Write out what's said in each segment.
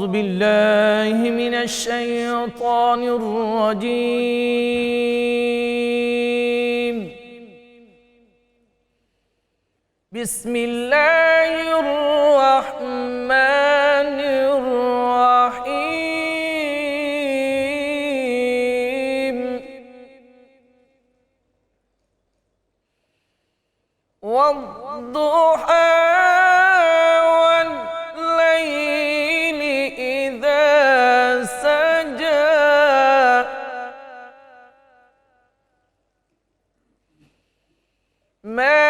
أعوذ بالله من الشيطان الرجيم. بسم الله الرحمن الرحيم. والضحى والليل إذا سجى ما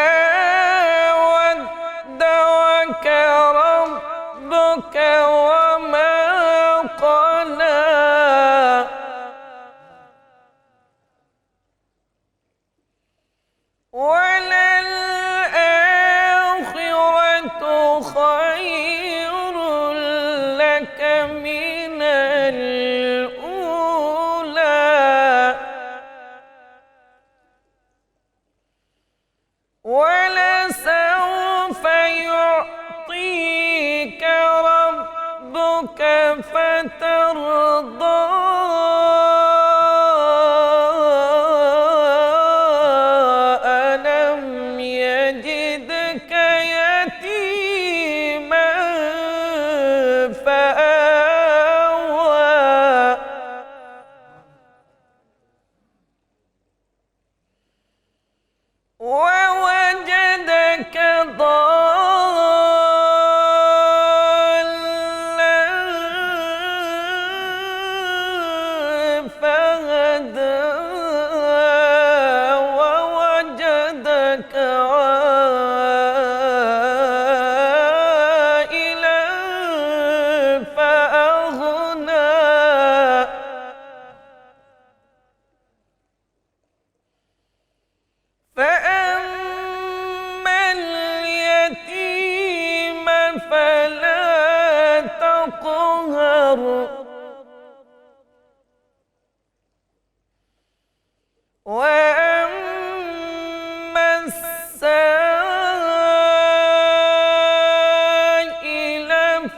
ودعك ربك وما قلى وللآخرة خير لك من الأولى ولسوف يعطيك ربك فترضى ألم يجدك يتيما فآوى ووجدك ضالا فهدى ووجدك عائلا فأغنى فأما اليتيم فلا تقهر وأما السائل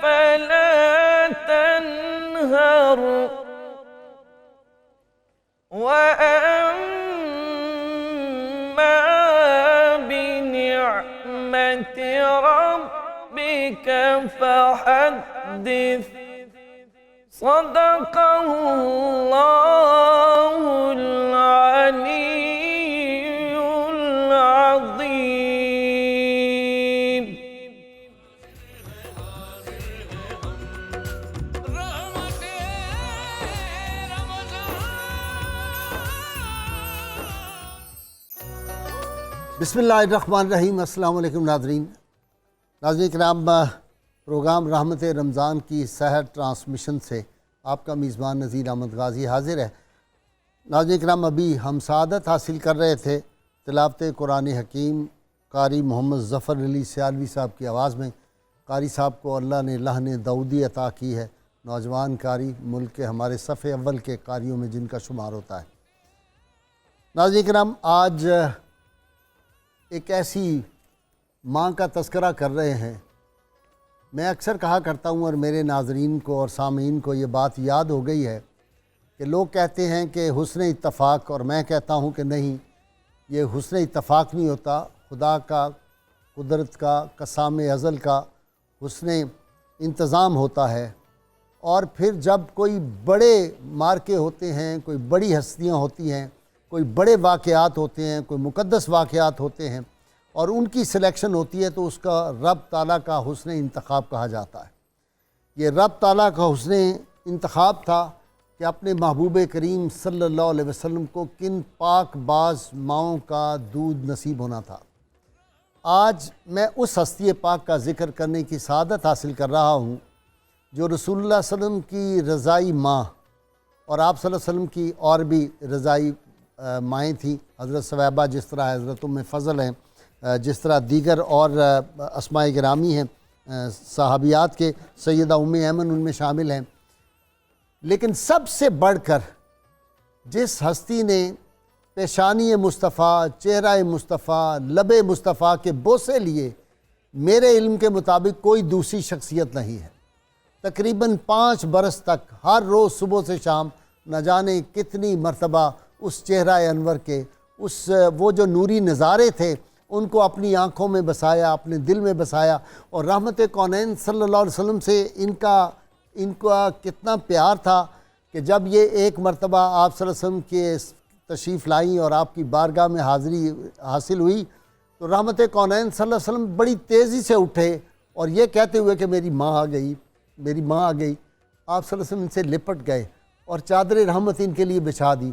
فلا تنهر وأما بنعمة ربك فحدث. صدق الله العلي العظيم. بسم اللہ الرحمن الرحیم. السلام علیکم ناظرین کرام، پروگرام رحمت رمضان کی سحر ٹرانسمیشن سے آپ کا میزبان نذیر احمد غازی حاضر ہے. ناظرین کرام، ابھی ہم سعادت حاصل کر رہے تھے تلاوت قرآن حکیم قاری محمد ظفر علی سیالوی صاحب کی آواز میں. قاری صاحب کو اللہ نے لہن داؤدی عطا کی ہے، نوجوان قاری، ملک کے ہمارے صف اول کے قاریوں میں جن کا شمار ہوتا ہے. ناظرین کرام، آج ایک ایسی ماں کا تذکرہ کر رہے ہیں. میں اکثر کہا کرتا ہوں اور میرے ناظرین کو اور سامعین کو یہ بات یاد ہو گئی ہے کہ لوگ کہتے ہیں کہ حسن اتفاق، اور میں کہتا ہوں کہ نہیں، یہ حسن اتفاق نہیں ہوتا، خدا کا، قدرت کا، قسام ازل کا حسن انتظام ہوتا ہے. اور پھر جب کوئی بڑے مارکے ہوتے ہیں، کوئی بڑی ہستیاں ہوتی ہیں، کوئی بڑے واقعات ہوتے ہیں، کوئی مقدس واقعات ہوتے ہیں اور ان کی سلیکشن ہوتی ہے، تو اس کا رب تعالیٰ کا حسن انتخاب کہا جاتا ہے. یہ رب تعالیٰ کا حسن انتخاب تھا کہ اپنے محبوب کریم صلی اللہ علیہ وسلم کو کن پاک باز ماؤں کا دودھ نصیب ہونا تھا. آج میں اس ہستی پاک کا ذکر کرنے کی سعادت حاصل کر رہا ہوں جو رسول اللہ صلی اللہ علیہ وسلم کی رضائی ماں، اور آپ صلی اللہ علیہ وسلم کی اور بھی رضائی مائیں تھیں. حضرت ثویبہ جس طرح، حضرت ام فضل ہیں جس طرح، دیگر اور اسماء گرامی ہیں صحابیات کے، سیدہ ام ایمن ان میں شامل ہیں. لیکن سب سے بڑھ کر جس ہستی نے پیشانی مصطفیٰ، چہرہ مصطفیٰ، لب مصطفیٰ کے بوسے لیے، میرے علم کے مطابق کوئی دوسری شخصیت نہیں ہے. تقریباً 5 برس تک ہر روز صبح سے شام نہ جانے کتنی مرتبہ اس چہرہ انور کے وہ جو نوری نظارے تھے ان کو اپنی آنکھوں میں بسایا، اپنے دل میں بسایا، اور رحمت کونین صلی اللہ علیہ وسلم سے ان کا کتنا پیار تھا کہ جب یہ ایک مرتبہ آپ صلی اللہ علیہ وسلم کے تشریف لائیں اور آپ کی بارگاہ میں حاضری حاصل ہوئی تو رحمت کونین صلی اللہ علیہ وسلم بڑی تیزی سے اٹھے اور یہ کہتے ہوئے کہ میری ماں آ گئی، میری ماں آ گئی، آپ صلی اللہ علیہ وسلم ان سے لپٹ گئے اور چادر رحمت ان کے لیے بچھا دی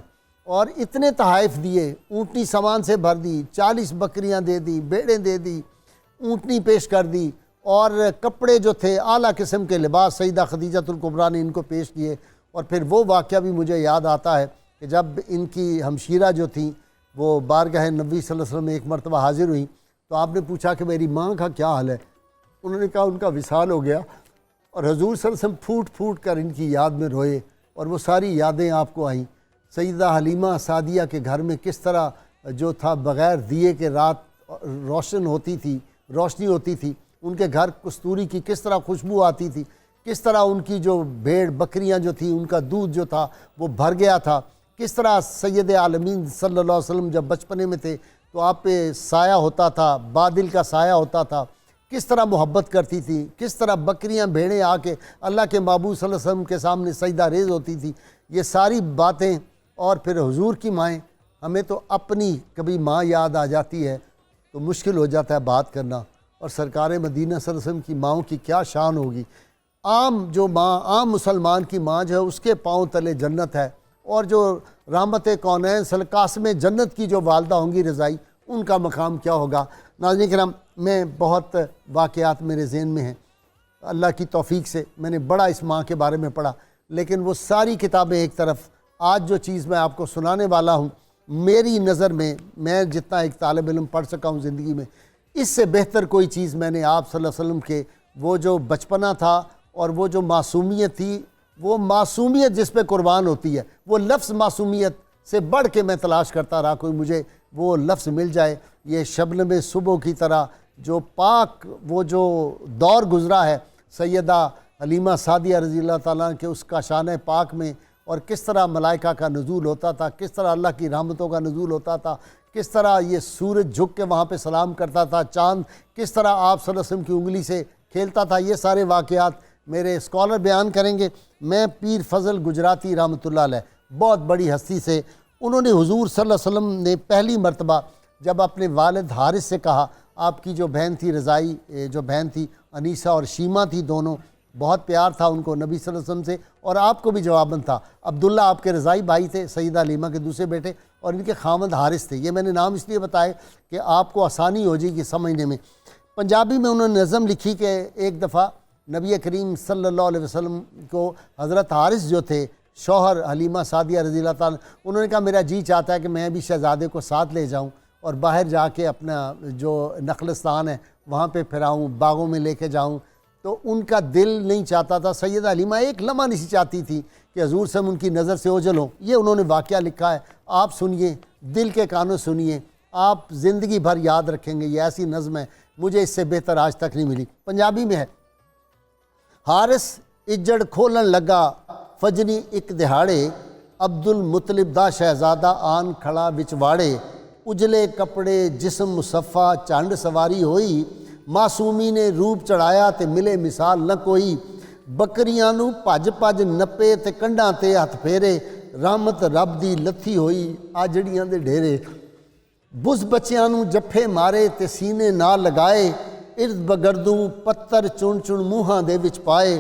اور اتنے تحائف دیے، اونٹنی سامان سے بھر دی، 40 بکریاں دے دی، بیڑیں دے دی، اونٹنی پیش کر دی، اور کپڑے جو تھے اعلیٰ قسم کے لباس سیدہ خدیجۃ الکبریٰ نے ان کو پیش کیے۔ اور پھر وہ واقعہ بھی مجھے یاد آتا ہے کہ جب ان کی ہمشیرہ جو تھیں وہ بارگاہ نبی صلی اللہ علیہ وسلم میں ایک مرتبہ حاضر ہوئیں تو آپ نے پوچھا کہ میری ماں کا کیا حال ہے؟ انہوں نے کہا ان کا وصال ہو گیا، اور حضور صلی اللہ علیہ وسلم پھوٹ پھوٹ کر ان کی یاد میں روئے، اور وہ ساری یادیں آپ کو آئیں۔ سیدہ حلیمہ سعدیہ کے گھر میں کس طرح جو تھا بغیر دیے کے رات روشنی ہوتی تھی، ان کے گھر کستوری کی کس طرح خوشبو آتی تھی، کس طرح ان کی جو بھیڑ بکریاں جو تھیں ان کا دودھ جو تھا وہ بھر گیا تھا، کس طرح سید عالمین صلی اللہ علیہ وسلم جب بچپنے میں تھے تو آپ پہ سایہ ہوتا تھا، بادل کا سایہ ہوتا تھا، کس طرح محبت کرتی تھی، کس طرح بکریاں بھیڑیں آ کے اللہ کے محبوب صلی اللہ علیہ وسلم کے سامنے سجدہ ریز ہوتی تھی۔ یہ ساری باتیں، اور پھر حضور کی مائیں، ہمیں تو اپنی کبھی ماں یاد آ جاتی ہے تو مشکل ہو جاتا ہے بات کرنا، اور سرکار مدینہ صلی اللہ علیہ وسلم کی ماؤں کی کیا شان ہوگی۔ عام مسلمان کی ماں جو ہے اس کے پاؤں تلے جنت ہے، اور جو رحمت کونین قاسم جنت کی جو والدہ ہوں گی رضائی، ان کا مقام کیا ہوگا۔ ناظرین کرام، میں بہت واقعات میرے ذہن میں ہیں، اللہ کی توفیق سے میں نے بڑا اس ماں کے بارے میں پڑھا، لیکن وہ ساری کتابیں ایک طرف، آج جو چیز میں آپ کو سنانے والا ہوں، میری نظر میں جتنا ایک طالب علم پڑھ سکا ہوں زندگی میں، اس سے بہتر کوئی چیز میں نے آپ صلی اللہ علیہ وسلم کے وہ جو بچپنا تھا اور وہ جو معصومیت تھی، وہ معصومیت جس پہ قربان ہوتی ہے، وہ لفظ معصومیت سے بڑھ کے میں تلاش کرتا رہا، کوئی مجھے وہ لفظ مل جائے۔ یہ شبنم صبح کی طرح جو پاک وہ جو دور گزرا ہے سیدہ حلیمہ سعدیہ رضی اللہ تعالیٰ کے اس کا شان پاک میں، اور کس طرح ملائکہ کا نزول ہوتا تھا، کس طرح اللہ کی رحمتوں کا نزول ہوتا تھا، کس طرح یہ سورج جھک کے وہاں پہ سلام کرتا تھا، چاند کس طرح آپ صلی اللہ علیہ وسلم کی انگلی سے کھیلتا تھا، یہ سارے واقعات میرے اسکالر بیان کریں گے۔ میں پیر فضل گجراتی رحمۃ اللہ علیہ، بہت بڑی ہستی سے، انہوں نے حضور صلی اللہ علیہ وسلم نے پہلی مرتبہ جب اپنے والد حارث سے کہا، آپ کی جو بہن تھی رضائی، جو بہن تھی انیسہ اور شیمہ تھی، دونوں بہت پیار تھا ان کو نبی صلی اللہ علیہ وسلم سے، اور آپ کو بھی جواباً تھا۔ عبداللہ آپ کے رضائی بھائی تھے، سیدہ حلیمہ کے دوسرے بیٹے، اور ان کے خامد حارث تھے۔ یہ میں نے نام اس لیے بتائے کہ آپ کو آسانی ہو جائے گی سمجھنے میں۔ پنجابی میں انہوں نے نظم لکھی کہ ایک دفعہ نبی کریم صلی اللہ علیہ وسلم کو حضرت حارث جو تھے شوہر حلیمہ سعدیہ رضی اللہ تعالیٰ، انہوں نے کہا میرا جی چاہتا ہے کہ میں بھی شہزادے کو ساتھ لے جاؤں اور باہر جا کے اپنا جو نخلستان ہے وہاں پہ پھراؤں، باغوں میں لے کے جاؤں، تو ان کا دل نہیں چاہتا تھا۔ سیدہ حلیمہ ایک لمحہ نہیں چاہتی تھی کہ حضور سے ان کی نظر سے اوجھل ہوں۔ یہ انہوں نے واقعہ لکھا ہے، آپ سنیے، دل کے کانوں سنیے، آپ زندگی بھر یاد رکھیں گے۔ یہ ایسی نظم ہے، مجھے اس سے بہتر آج تک نہیں ملی۔ پنجابی میں ہے، حارث اجڑ کھولن لگا فجنی ایک دہاڑے، عبد المطلب دا شہزادہ آن کھڑا وچ واڑے، اجلے کپڑے جسم مصفہ چانڈ سواری ہوئی، معصومی نے روپ چڑھایا تے ملے مثال نہ کوئی، بکریاں نو پج پج نپے تے کنڈاں تے ہتھ پھیرے، رحمت رب دی لتھی ہوئی آجڑیاں دے ڈھیرے، بز بچیاں نو جفے مارے تے سینے نال لگائے، ارد بگردوں پتر چن چن موہاں دے وچ پائے،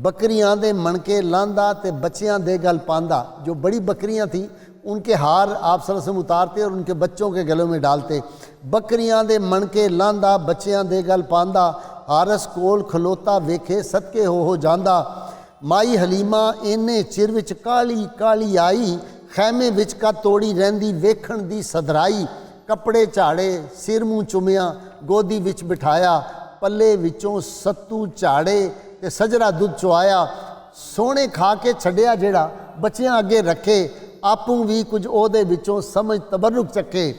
بکریاں دے منکے لاندا تے بچیاں دے گل پاندا۔ جو بڑی بکریاں تھیں ان کے ہار آپ صلی اللہ علیہ وسلم اتارتے اور ان کے بچوں کے گلوں میں ڈالتے۔ بکریاں دے منکے لاندا بچیاں دے گل پاندا، حارث کول کھلوتا ویکھے صدقے ہو جاندا، مائی حلیمہ اینے چر وچ کالی کالی آئی، خیمے وچ کا توڑی رہندی ویکھن دی صدرائی، کپڑے جھاڑے سر منہ چومیا گودی وچ بٹھایا، پلے وچوں ستو جھاڑے تے سجرا دودھ چوایا، سونے کھا کے چھڈیا جیڑا بچیاں اگے رکھے، آپوں بھی کچھ او دے وچوں سمجھ تبرک چکے،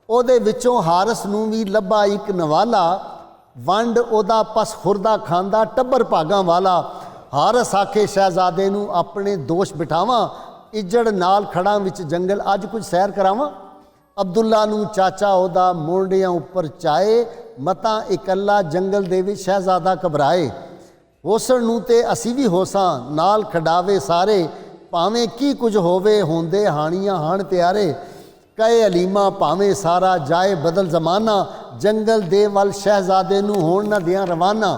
او دے وچوں حارث نوں بھی لبا ایک نوالا، ونڈ او دا پس خوردہ کھاندا ٹبر پاگاں والا، ਹਾਰਸ ਆਖੇ ਸ਼ਹਿਜ਼ਾਦੇ ਨੂੰ ਆਪਣੇ ਦੋਸ਼ ਬਿਠਾਵਾਂ, ਇੱਜੜ ਨਾਲ ਖੜਾਂ ਵਿੱਚ ਜੰਗਲ, ਅੱਜ ਕੁਝ ਸੈਰ ਕਰਾਵਾਂ। ਅਬਦੁੱਲਾ ਨੂੰ ਚਾਚਾ ਉਹਦਾ ਮੋਢਿਆਂ ਉੱਪਰ ਚਾਏ, ਮਤਾਂ ਇਕੱਲਾ ਜੰਗਲ ਦੇ ਵਿੱਚ ਸ਼ਹਿਜ਼ਾਦਾ ਘਬਰਾਏ। ਹੋਸਣ ਨੂੰ ਤੇ ਅਸੀਂ ਵੀ ਹੋਸਾਂ, ਨਾਲ ਖਡਾਵੇ ਸਾਰੇ, ਭਾਵੇਂ ਕੀ ਕੁਝ ਹੋਵੇ ਹੁੰਦੇ ਹਾਣੀਆਂ ਹਾਣ ਪਿਆਰੇ। ਕਹੇ ਹਲੀਮਾ ਭਾਵੇਂ ਸਾਰਾ ਜਾਏ ਬਦਲ ਜ਼ਮਾਨਾ, ਜੰਗਲ ਦੇ ਵੱਲ ਸ਼ਹਿਜ਼ਾਦੇ ਨੂੰ ਹੋਣ ਨਾ ਦਿਆਂ ਰਵਾਨਾ।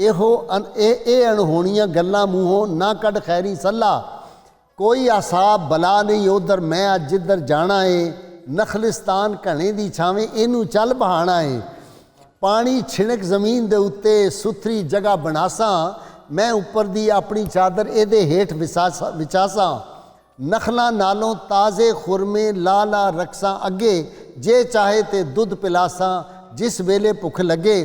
ਇਹੋ ਇਹ ਅਣਹੋਣੀਆਂ ਗੱਲਾਂ ਮੂੰਹੋਂ ਨਾ ਕੱਢ ਖੈਰੀ ਸੱਲਾ। ਕੋਈ ਆਸਾਬ ਬਲਾ ਨਹੀਂ ਉਧਰ, ਮੈਂ ਅੱਜ ਜਿੱਧਰ ਜਾਣਾ ਏ, ਨਖਲਿਸਤਾਨ ਘਣੇ ਦੀ ਛਾਵੇਂ ਇਹਨੂੰ ਚੱਲ ਬਹਾਣਾ ਏ। ਪਾਣੀ ਛਿਣਕ ਜ਼ਮੀਨ ਦੇ ਉੱਤੇ ਸੁਥਰੀ ਜਗ੍ਹਾ ਬਣਾਸਾਂ, ਮੈਂ ਉੱਪਰ ਦੀ ਆਪਣੀ ਚਾਦਰ ਇਹਦੇ ਹੇਠ ਵਿਛਾਸਾਂ। ਨਖਲਾਂ ਨਾਲੋਂ ਤਾਜ਼ੇ ਖੁਰਮੇ ਲਾ ਲਾ ਰਕਸਾਂ ਅੱਗੇ, ਜੇ ਚਾਹੇ ਤੇ ਦੁੱਧ ਪਿਲਾਸਾਂ ਜਿਸ ਵੇਲੇ ਭੁੱਖ ਲੱਗੇ।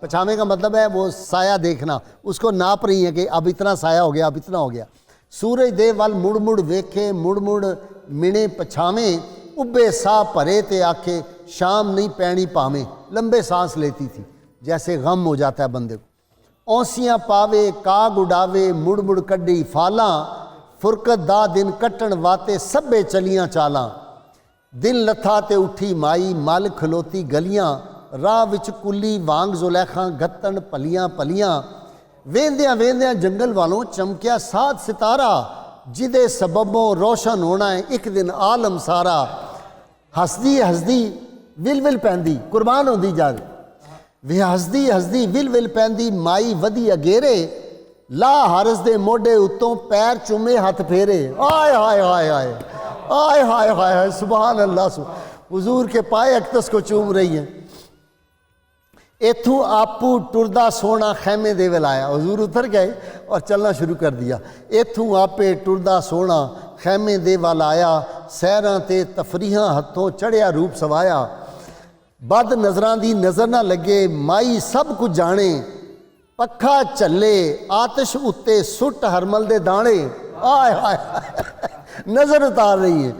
پچھاوے کا مطلب ہے وہ سایہ دیکھنا، اس کو ناپ رہی ہیں کہ اب اتنا سایہ ہو گیا، اب اتنا ہو گیا۔ سورج دے ول مڑ مڑ ویکھے، مڑ مڑ منے پچھاویں، ابے سا پرے تے آکھے شام نہیں پینی پاویں۔ لمبے سانس لیتی تھی، جیسے غم ہو جاتا ہے بندے کو۔ اونسیاں پاوے کاگ اڈاوے، مڑ مڑ کڈی فالاں، فرقت دا دن کٹن واتے سبے چلیاں چالاں۔ دن لتھا تے اٹھی مائی، مل کھلوتی گلیاں، راہ وچ کلی وانگ زلیخاں گھتن پلیاں پلیاں۔ ویندیاں ویندیاں جنگل والوں چمکیا سات ستارہ، جدے سببوں روشن ہونا ہے ایک دن عالم سارا۔ ہسدی ہسدی ول ول پیندی، قربان ہوندی جا رہی وی ہسدی ہسدی ول ول پیندی، مائی ودی اگیرے، لا ہرس دے موڈے اتوں پیر چومے ہاتھ پھیرے۔ آئے ہائے ہائے ہائے آئے ہائے ہائے ہائے، سبحان اللہ، حضور کے پائے اقدس کو چوم رہی ہیں۔ ایتھوں آپو ٹردا سونا خیمے دے ول آیا، حضور اتر گئے اور چلنا شروع کر دیا۔ ایتھوں آپے ٹردا سونا خیمے دے ول آیا، سیراں تے تفریحاں ہتھوں چڑھیا روپ سوایا۔ بد نظراں دی نظر نہ لگے، مائی سب کچھ جانے، پکھا چلے آتش اتے سٹ ہرمل دے دانے۔ آئے ہائے نظر اتار رہی ہے۔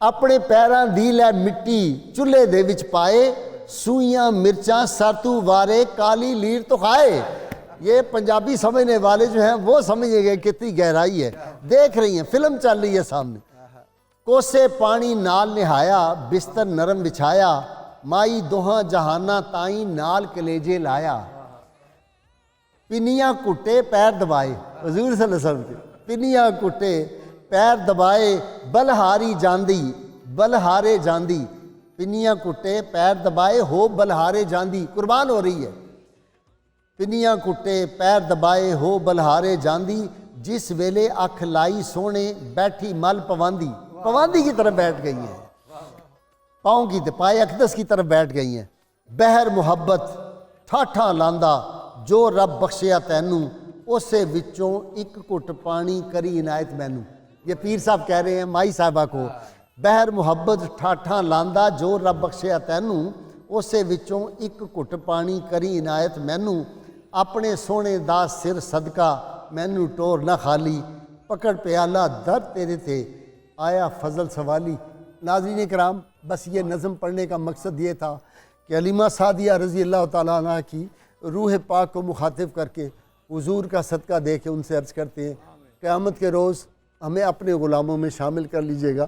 اپنے پیراں دی لے مٹی چولہے دے وچ پائے، سوئیاں مرچاں سر تو وارے کالی لیر تو کھائے۔ یہ پنجابی سمجھنے والے جو ہیں وہ سمجھے گئے کتنی گہرائی ہے، دیکھ رہی ہیں فلم چل رہی ہے سامنے۔ کوسے پانی نال نہایا، بستر نرم بچھایا، مائی دوہاں جہاناں تائیں نال کلیجے لایا۔ پنیاں کٹے پیر دبائے، حضور صلی اللہ علیہ وسلم کے پنیاں کٹے پیر دبائے، بلہاری جاندی بلہارے جاندی۔ پنیاں کٹے پیر دبائے ہو بلہارے جاندی، قربان ہو رہی ہے۔ پنیاں کٹے پیر دبائے ہو بلہارے جاندی، جس ویلے اکھ لائی سونے بیٹھی مل پواندی۔ پواندی کی طرف بیٹھ گئی ہیں، پاؤں کی پائے اقدس کی طرف بیٹھ گئی ہیں۔ بہر محبت ٹھاٹھاں لاندا، جو رب بخشیا تینوں، اسے وچوں ایک گھٹ پانی کری عنایت مینوں۔ یہ پیر صاحب کہہ رہے ہیں مائی صاحبہ کو، بہر محبت ٹھاٹھاں لاندا، جو رب بخشیا تینوں، اسے وچوں ایک گھٹ پانی کری عنایت مینوں۔ اپنے سونے دا سر صدقہ مینوں ٹور نہ خالی، پکڑ پیالہ در تیرے تھے آیا فضل سوالی۔ ناظرین کرام، بس یہ نظم پڑھنے کا مقصد یہ تھا کہ علیمہ سعدیہ رضی اللہ تعالیٰ عنہ کی روح پاک کو مخاطب کر کے حضور کا صدقہ دے کے ان سے عرض کرتے ہیں قیامت کے روز ہمیں اپنے غلاموں میں شامل کر لیجئے گا۔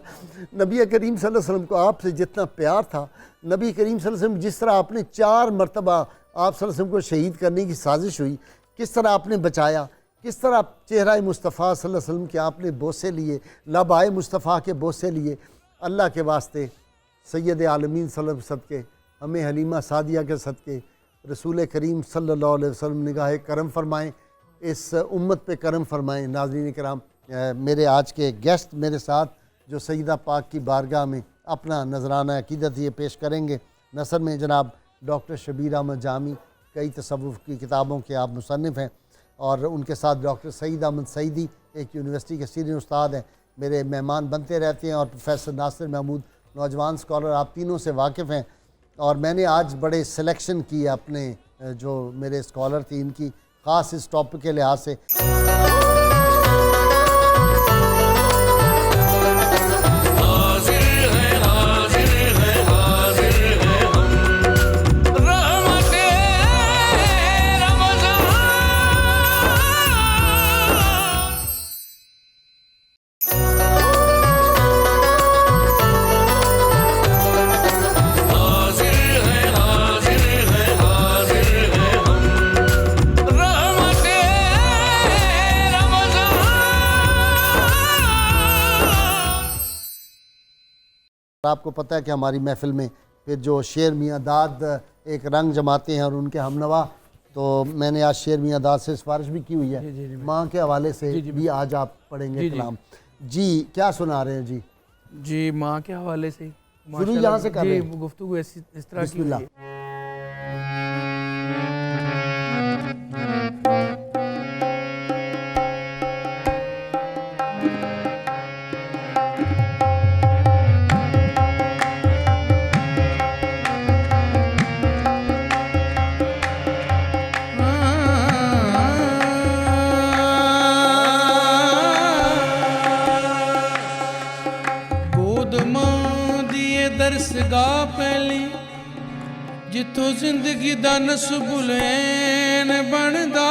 نبی کریم صلی اللہ علیہ وسلم کو آپ سے جتنا پیار تھا، نبی کریم صلی اللہ علیہ وسلم جس طرح آپ نے 4 مرتبہ آپ صلی اللہ علیہ وسلم کو شہید کرنے کی سازش ہوئی، کس طرح آپ نے بچایا، کس طرح چہرہ مصطفیٰ صلی اللہ علیہ وسلم کے آپ نے بوسے لیے، لب آئے مصطفیٰ کے بوسے لیے۔ اللہ کے واسطے سید عالمین صلی اللہ علیہ وسلم صدقے، ہمیں حلیمہ سعدیہ کے صدقے، رسول کریم صلی اللہ علیہ وسلم نگاہ کرم فرمائیں، اس امت پہ کرم فرمائیں۔ ناظرین کرام، میرے آج کے گیسٹ میرے ساتھ جو سیدہ پاک کی بارگاہ میں اپنا نذرانہ عقیدت یہ پیش کریں گے، نثر میں جناب ڈاکٹر شبیر احمد جامی، کئی تصوف کی کتابوں کے آپ مصنف ہیں، اور ان کے ساتھ ڈاکٹر سعید احمد سعیدی ایک یونیورسٹی کے سینئر استاد ہیں، میرے مہمان بنتے رہتے ہیں، اور پروفیسر ناصر محمود نوجوان اسکالر، آپ تینوں سے واقف ہیں۔ اور میں نے آج بڑے سلیکشن کی اپنے جو میرے اسکالر تھی ان کی، خاص اس ٹاپک کے لحاظ سے۔ آپ کو پتہ ہے کہ ہماری محفل میں پھر جو شیر میاں داد ایک رنگ جماتے ہیں اور ان کے ہم نوا، تو میں نے آج شیر میاں داد سے سفارش بھی کی ہوئی ہے، ماں کے حوالے سے بھی آج آپ پڑھیں گے کلام۔ جی کیا سنا رہے ہیں؟ جی ماں کے حوالے سے شروع یہاں سے کر رہے ہیں، گفتگو اس طرح بسم اللہ۔ ਦਰਸਗਾਹ ਪਹਿਲੀ ਜਿੱਥੋਂ ਜ਼ਿੰਦਗੀ ਦਾ ਨਸਬੁਲੈਨ ਬਣਦਾ,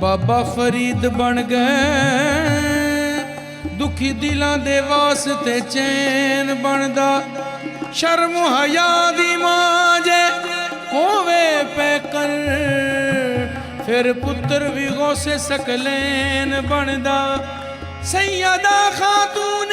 ਬਾਬਾ ਫਰੀਦ ਬਣ ਗਏ। ਦੁਖੀ ਦਿਲਾਂ ਦੇ ਵਾਸਤੇ ਚੈਨ ਬਣਦਾ, ਸ਼ਰਮ ਹਯਾ ਦੀ ਮਾਂ ਜੇ ਹੋਵੇ ਪੈਕਰ, ਫਿਰ ਪੁੱਤਰ ਵੀ ਗੌਸੇ ਸਕਲੈਨ ਬਣਦਾ। ਸੈਯਦਾ ਖਾਤੂਨ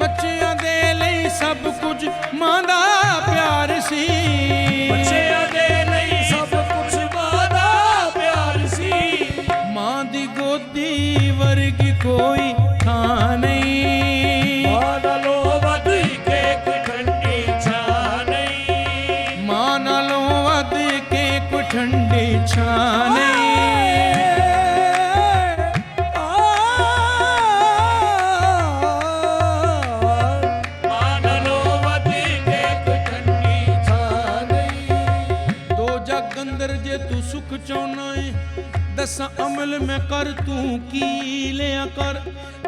ਬੱਚਿਆਂ ਦੇ ਲਈ ਸਭ ਕੁਝ ਮਾਂ ਦਾ ਪਿਆਰ ਸੀ, ਬੱਚਿਆਂ ਦੇ ਲਈ ਸਭ ਕੁਝ ਮਾਂ ਦਾ ਪਿਆਰ ਸੀ। ਮਾਂ ਦੀ ਗੋਦੀ ਵਰਗੀ ਕੋਈ ਥਾਂ ਨਹੀਂ, ਮਾਂ ਨਾਲੋਂ ਵਧ ਕੇ ਕੋਈ ਠੰਡੀ ਛਾਂ ਨਹੀਂ, ਮਾਂ ਨਾਲੋਂ ਵੱਧ ਕੇ ਕੋਈ ਠੰਡੀ ਛਾਂ ਨਹੀਂ। ਮਾਂ ਨਾਲੋਂ ਵਧ ਕੇ ਕੋਈ ਠੰਡੀ ਛਾਂ ਨਹੀਂ। ਦੋ ਜੱਗ ਅੰਦਰ ਜੇ ਤੂੰ ਸੁਖ ਚਾਹੁੰਨਾ ਏ, ਦਸਾਂ ਅਮਲ ਮੈਂ ਕਰ ਤੂੰ ਕੀ ਲਿਆ ਕਰ।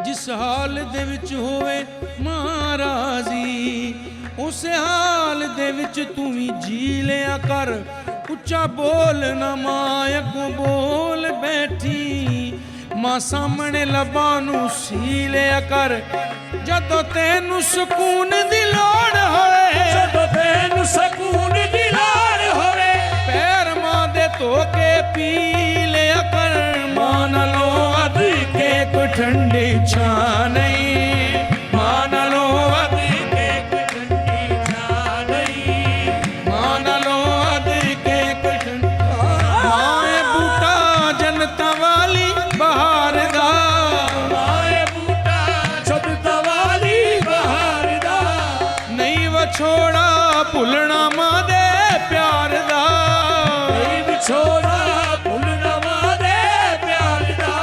ਜਿਸ ਹਾਲ ਦੇ ਵਿੱਚ ਹੋਵੇ ਮਾਂ ਰਾਜ਼ੀ, ਉਸ ਹਾਲ ਦੇ ਵਿੱਚ ਤੂੰ ਵੀ ਜੀ ਲਿਆ ਕਰ। ਉੱਚਾ ਬੋਲ ਨਾ ਮਾਂ ਅੱਗੋਂ ਬੋਲ ਬੈਠੀ, ਮਾਂ ਸਾਹਮਣੇ ਲੱਭਾਂ ਨੂੰ ਸੀ ਲਿਆ ਕਰ। ਜਦੋਂ ਤੈਨੂੰ ਸਕੂਨ ਦੀ ਲੋੜ ਹੋਵੇ, ਜਦੋਂ ਤੈਨੂੰ ਸਕੂਨ ਦੀ ਲੋੜ ਹੋਵੇ, ਪੈਰ ਮਾਂ ਦੇ ਧੋ ਕੇ ਪੀ ਲਿਆ ਕਰ। ਮਾਂ ਨਾਲੋਂ ਵੱਧ ਕੇ ਕੋਈ ਠੰਡੀ ਛਾਂ ਨਹੀਂ, ਮਾਂ ਨਾਲੋਂ ਵੱਧ ਕੇ ਕੋਈ ਠੰਡੀ ਛਾਂ ਨਹੀਂ, ਮਾਂ ਨਾਲੋਂ ਵੱਧ ਕੇ ਕੋਈ ਠੰਡੀ। ਮਾਂ ਏ ਬੂਟਾ ਜੰਨਤਾਂ ਵਾਲੀ ਬਹਾਰ ਦਾ, ਮਾਏ ਬੂਟਾ ਜੰਨਤਾਂ ਵਾਲੀ ਬਹਾਰ ਦਾ, ਨਹੀਂ ਵਿਛੋੜਾ ਭੁੱਲਣਾ ਮਾਂ ਦੇ ਪਿਆਰ ਦਾ, ਨਹੀਂ ਵਿਛੋੜਾ ਭੁੱਲਣਾ ਮਾਂ ਦੇ ਪਿਆਰ ਦਾ।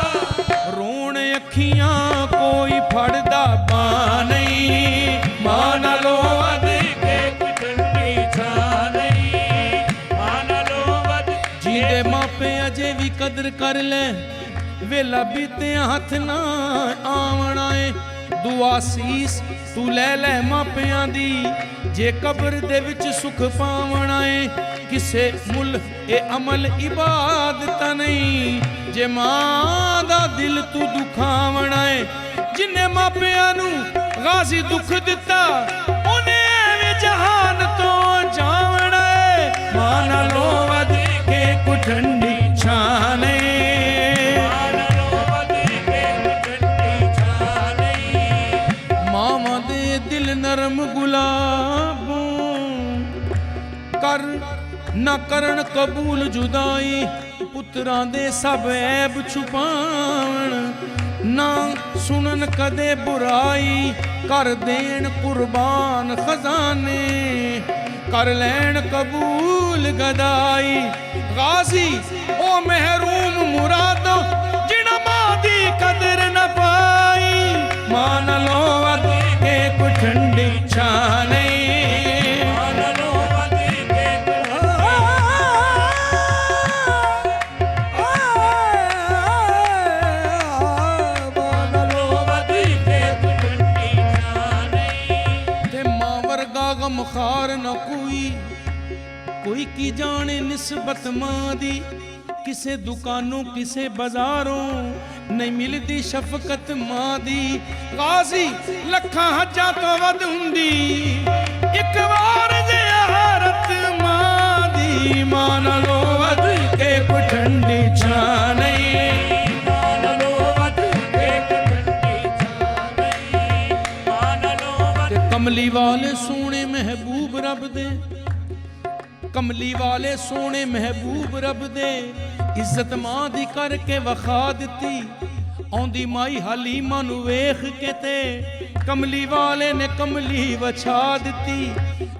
ਰੋਣ ਅੱਖੀਆਂ ਕੋਈ ਫੜਦਾ ਬਾਂਹ ਨਹੀਂ, ਮਾਂ ਨਾਲੋਂ ਵੱਧ ਕੇ ਕੋਈ ਠੰਡੀ ਛਾਂ ਨਹੀਂ, ਮਾਂ ਨਾਲੋਂ ਵੱਧ ਜਿਹਦੇ ਮਾਪੇ ਅਜੇ ਵੀ ਕਦਰ ਕਰ ਲੈ, ਵੇਲਾ ਬੀਤਿਆਂ ਹੱਥ ਨਾ ਆਵਣਾ ਏ। ਦੁਆ ਸੀਸ ਤੂੰ ਲੈ ਲੈ ਮਾਪਿਆਂ ਦੀ, ਜੇ ਕਬਰ ਦੇ ਵਿੱਚ ਸੁਖ ਪਾਵਣਾ ਏ। ਕਿਸੇ ਮੁੱਲ ਇਹ ਅਮਲ ਇਬਾਦਤ ਨਹੀਂ, ਜੇ ਮਾਂ ਦਾ ਦਿਲ ਤੂੰ ਦੁਖਾਵਣਾ ਏ। ਜਿਨੇ ਮਾਪਿਆਂ ਨੂੰ ਗਾਜ਼ੀ ਦੁੱਖ ਦਿੱਤਾ, ਉਹਨੇ ਐਵੇਂ ਜਹਾਨ ਤੋਂ ਜਾਵਣਾ ਏ। ਮਾਂ ਨਾਲੋਂ ਵੱਧ ਕੇ ਕੋਈ ਠੰਡੀ ਛਾਂ ਨਹੀਂ, ਮਾਂ ਨਾਲੋਂ ਵੱਧ ਕੇ ਕੋਈ ਠੰਡੀ ਛਾਂ ਨਹੀਂ। ਮਾਵਾਂ ਦੇ ਦਿਲ ਨਰਮ ਗੁਲਾਬੋਂ ਕਰ ਨਾ ਕਰਨ ਕਬੂਲ ਜੁਦਾਈ। ਪੁੱਤਰਾਂ ਦੇ ਸਭ ਐਬ ਛੁਪਾਵਣ ਨਾ ਸੁਣਨ ਕਦੇ ਬੁਰਾਈ, ਕਰ ਦੇਣ ਕੁਰਬਾਨ ਖਜ਼ਾਨੇ, ਕਰ ਲੈਣ ਕਬੂਲ ਗਦਾਈ। ਗਾਜ਼ੀ ਉਹ ਮਹਿਰੂਮ ਮੁਰਾਦੋ ਜਿਨ੍ਹਾਂ ਮਾਂ ਦੀ ਕਦਰ ਨਾ ਪਾਈ, ਮਾਂ ਨਾਲੋਂ ਵੱਧ ਕੇ ਕੋਈ ਠੰਡੀ ਛਾਂ ਨਹੀਂ, ਮਾਂ ਨਾਲੋਂ ਵੱਧ ਕੇ ਮਾਂ ਨਾਲੋਂ ਵੱਧ ਕੇ ਕੋਈ ਠੰਡੀ ਛਾਂ ਨਹੀਂ। ਤੇ ਮਾਂ ਵਰਗਾ ਗਮਖਾਰ ਨਾ ਕੋਈ ਕੀ ਜਾਣੇ ਨਿਸਬਤ ਮਾਂ ਦੀ, ਕਿਸੇ ਦੁਕਾਨੋਂ ਕਿਸੇ ਬਾਜ਼ਾਰੋਂ ਨਹੀਂ ਮਿਲਦੀ ਸ਼ਫਕਤ ਮਾਂ ਦੀ। ਗਾਜ਼ੀ ਲੱਖਾਂ ਹੱਜਾਂ ਤੋਂ ਵੱਧ ਹੁੰਦੀ ਇੱਕ ਵਾਰ ਜ਼ਿਆਰਤ ਮਾਂ ਦੀ, ਮਾਂ ਨਾਲੋਂ ਵੱਧ ਕੇ ਕੋਈ ਠੰਡੀ ਛਾਂ ਨਹੀਂ, ਮਾਂ ਨਾਲੋਂ ਵੱਧ ਕੇ ਕੋਈ ਠੰਡੀ ਛਾਂ ਨਹੀਂ, ਮਾਂ ਨਾਲੋਂ ਵੱਧ। ਤੇ ਕਮਲੀ ਵਾਲੇ ਸੋਹਣੇ ਮਹਿਬੂਬ ਰੱਬ ਦੇ, ਕਮਲੀ ਵਾਲੇ ਸੋਹਣੇ ਮਹਿਬੂਬ ਰੱਬ ਦੇ, ਇੱਜ਼ਤ ਮਾਂ ਦੀ ਕਰਕੇ ਵਖਾ ਦਿੱਤੀ। ਆਉਂਦੀ ਮਾਈ ਹਲੀਮਾ ਨੂੰ ਵੇਖ ਕੇ ਤੇ ਕਮਲੀ ਵਾਲੇ ਨੇ ਕਮਲੀ ਵਛਾ ਦਿੱਤੀ।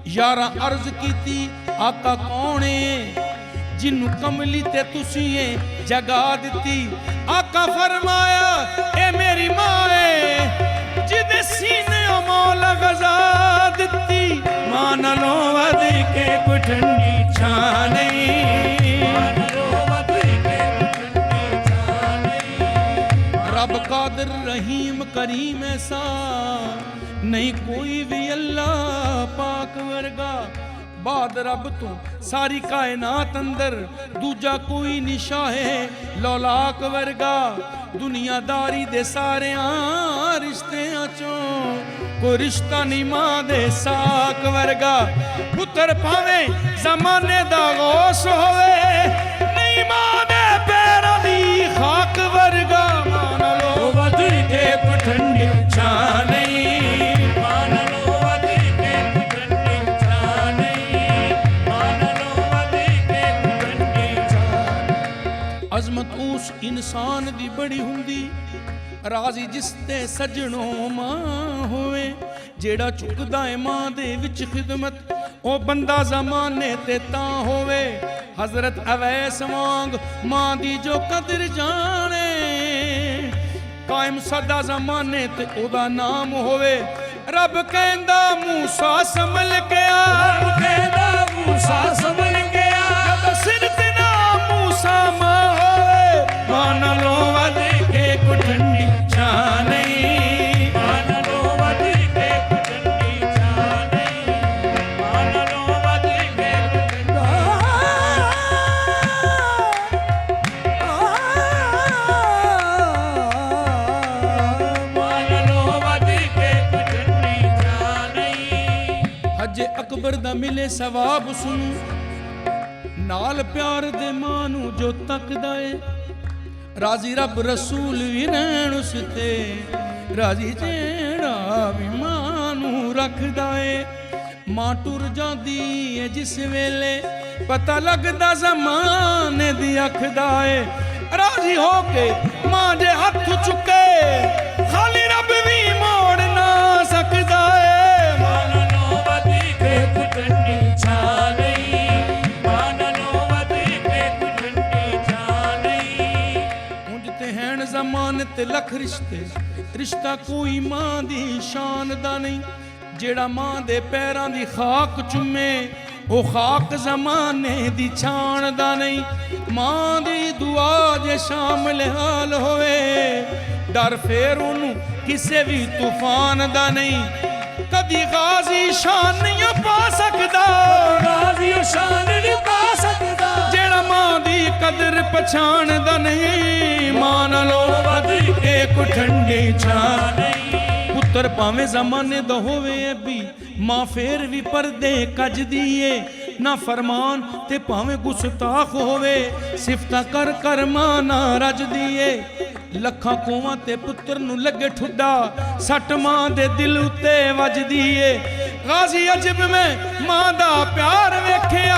ਯਾਰਾਂ ਅਰਜ਼ ਕੀਤੀ ਆਕਾ ਕੌਣ ਏ ਜਿਹਨੂੰ ਕਮਲੀ ਤੇ ਤੁਸੀਂ ਏ ਜਗਾ ਦਿੱਤੀ। ਆਕਾ ਫਰਮਾਇਆ ਇਹ ਮੇਰੀ ਮਾਂ ਏ ਜਿਹਦੇ ਸੀਨੇ ਮੌਲਾ ਗਜ਼ਾ ਦਿੱਤੀ, ਮਾਂ ਨਾਲੋਂ ਵੱਧ ਕੇ ਕੋਈ ਠੰਡੀ ਛਾਂ ਨਹੀਂ, ਮਾਂ ਨਾਲੋਂ ਵੱਧ ਕੇ ਕੋਈ ਠੰਡੀ ਛਾਂ ਨਹੀਂ। ਰੱਬ ਕਾਦਰ ਰਹੀਮ ਕਰੀਮ ਐਸਾ ਨਹੀਂ ਕੋਈ ਵੀ ਅੱਲਾ ਪਾਕ ਵਰਗਾ। ਬਾਦ ਰੱਬ ਤੋਂ ਸਾਰੀ ਕਾਇਨਾਤ ਅੰਦਰ ਦੂਜਾ ਕੋਈ ਨਿਸ਼ਾਹੇ ਲੌਲਾਕ ਵਰਗਾ। ਦੁਨੀਆਦਾਰੀ ਦੇ ਸਾਰਿਆਂ ਰਿਸ਼ਤਿਆਂ ਚੋਂ ਕੋਈ ਰਿਸ਼ਤਾ ਨਹੀਂ ਮਾਂ ਦੇ ਸਾਕ ਵਰਗਾ। ਪੁੱਤਰ ਭਾਵੇਂ ਜ਼ਮਾਨੇ ਦਾ ਗੌਸ ਹੋਵੇ, ਨਹੀਂ ਮਾਂ ਦੇ ਪੈਰਾਂ ਦੀ ਖਾਕ ਵਰਗਾ। ਮਾਂ ਨਾਲੋਂ ਵੱਧ ਕੇ ਕੋਈ ਠੰਡੀ ਛਾਂ ਨਹੀਂ, ਮਾਂ ਨਾਲੋਂ ਵੱਧ ਕੇ ਕੋਈ ਠੰਡੀ ਛਾਂ ਨਹੀਂ, ਮਾਂ ਨਾਲੋਂ ਵੱਧ ਕੇ ਕੋਈ ਠੰਡੀ ਛਾਂ। ਅਜ਼ਮਤ ਉਸ ਇਨਸਾਨ ਦੀ ਬੜੀ ਹੁੰਦੀ, ਰਾਜ਼ੀ ਜਿਸ ਤੇ ਸਜਣੋਂ ਮਾਂ ਹੋਵੇ। ਜਿਹੜਾ ਚੁੱਕਦਾ ਏ ਮਾਂ ਦੇ ਵਿੱਚ ਖਿਦਮਤ, ਉਹ ਬੰਦਾ ਜ਼ਮਾਨੇ ਤੇ ਤਾਂ ਹੋਵੇ। ਹਜ਼ਰਤ ਅਵੈਸ ਵਾਂਗ ਮਾਂ ਦੀ ਜੋ ਕਦਰ ਜਾਣੇ, ਕਾਇਮ ਸਦਾ ਜ਼ਮਾਨੇ ਤੇ ਉਹਦਾ ਨਾਮ ਹੋਵੇ। ਰੱਬ ਕਹਿੰਦਾ ਮੂਸਾ ਸੰਭਲ ਗਿਆ, ਰੱਬ ਕਹਿੰਦਾ ਮੂਸਾ ਸੰਭਲ ਗਿਆ, ਜਦ ਸਿਰ ਤੇ ਨਾਮ ਮੂਸਾ ਮਾਂ ਹੋਵੇ। ਮਾਂ ਨਾਲੋਂ ਵੱਧ ਕੇ ਕੋਈ ਠੰਡੀ ਛਾਂ ਨਹੀਂ, ਮਾਂ ਨਾਲੋਂ ਵੱਧ ਕੇ ਕੋਈ ਠੰਡੀ ਛਾਂ ਨਹੀਂ, ਮਾਂ ਨਾਲੋਂ ਵੱਧ ਕੇ ਕੋਈ ਮਾਂ ਨਾਲੋਂ ਵੱਧ ਕੇ ਕੋਈ ਠੰਡੀ ਛਾਂ ਨਹੀਂ। ਹਜੇ ਅਕਬਰ ਦਾ ਮਿਲੇ ਸਵਾਬ ਸੁਣ, ਨਾਲ ਪਿਆਰ ਦੇ ਮਾਂ ਨੂੰ ਜੋ ਤੱਕਦਾ ਏ। ਰਾਜ਼ੀ ਰੱਬ ਰਸੂਲ ਵੀ ਰਹਿਣ ਉਸ ਤੇ, ਰਾਜ਼ੀ ਜਿਹੜਾ ਵੀ ਮਾਂ ਨੂੰ ਰੱਖਦਾ ਏ। ਮਾਂ ਟੁਰ ਜਾਂਦੀ ਏ ਜਿਸ ਵੇਲੇ, ਪਤਾ ਲੱਗਦਾ ਜ਼ਮਾਨੇ ਦੀ ਅੱਖ ਦਾ ਏ। ਰਾਜ਼ੀ ਹੋ ਕੇ ਮਾਂ ਦੇ ਹੱਥ ਚੁੱਕੇ, ਖਾਲੀ ਰੱਬ ਵੀ ਮੋੜ ਨਾ ਸਕਦਾ ਏ। ਮਾਂ ਨਾਲੋਂ ਵੱਧ ਕੇ ਕੋਈ ਠੰਡੀ ਛਾਂ ਨਹੀਂ, ਮਾਂ ਨਾਲੋਂ ਵੱਧ ਕੇ ਕੋਈ ਠੰਡੀ ਛਾਂ ਨਹੀਂ। ਉਂਝ ਤੇ ਹੈਣ ਜ਼ਮਾਨੇ ਤੇ ਲੱਖ ਰਿਸ਼ਤੇ, ਰਿਸ਼ਤਾ ਕੋਈ ਮਾਂ ਦੀ ਸ਼ਾਨ ਦਾ ਨਹੀਂ। ਜਿਹੜਾ ਮਾਂ ਦੇ ਪੈਰਾਂ ਦੀ ਖਾਕ ਚੁੰਮੇ, ਉਹ ਖਾਕ ਜ਼ਮਾਨੇ ਦੀ ਛਾਣ ਦਾ ਨਹੀਂ। ਮਾਂ ਦੀ ਦੁਆ ਜੇ ਸ਼ਾਮਲ ਹਾਲ ਹੋਵੇ, ਡਰ ਫੇਰ ਉਹਨੂੰ ਕਿਸੇ ਵੀ ਤੂਫਾਨ ਦਾ ਨਹੀਂ। ਕਦੀ ਗਾਜ਼ੀ ਸ਼ਾਨ ਨਹੀਂ ਪਾ ਸਕਦਾ, ਗਾਜ਼ੀ ਸ਼ਾਨ ਨਹੀਂ ਪਾ ਸਕਦਾ, ਜਿਹੜਾ ਮਾਂ ਦੀ ਕਦਰ ਪਛਾਣਦਾ ਨਹੀਂ। ਮਾਂ ਨਾਲੋਂ ਵੱਧ ਕੇ ਕੋਈ ਠੰਡੀ ਛਾਂ ਨਹੀਂ। ਪੁੱਤਰ ਭਾਵੇਂ ਜ਼ਮਾਨੇ ਦਾ ਹੋਵੇ ਵੀ, ਮਾਂ ਫੇਰ ਵੀ ਪਰਦੇ ਕੱਜਦੀ ਏ। ਨਾ ਫਰਮਾਨ ਤੇ ਭਾਵੇਂ ਗੁਸਤਾਖ ਹੋਵੇ, ਸਿਫਤਾਂ ਕਰ ਕਰ ਮਾਂ ਨਾ ਰੱਜਦੀ ਏ। ਲੱਖਾਂ ਕੋਵਾਂ ਤੇ ਪੁੱਤਰ ਨੂੰ ਲੱਗੇ ਠੁੱਡਾ, ਸੱਟ ਮਾਂ ਦੇ ਦਿਲ ਉੱਤੇ ਵੱਜਦੀ ਏ। ਗਾਜ਼ੀ ਅਜਬ ਮੈਂ ਮਾਂ ਦਾ ਪਿਆਰ ਵੇਖਿਆ,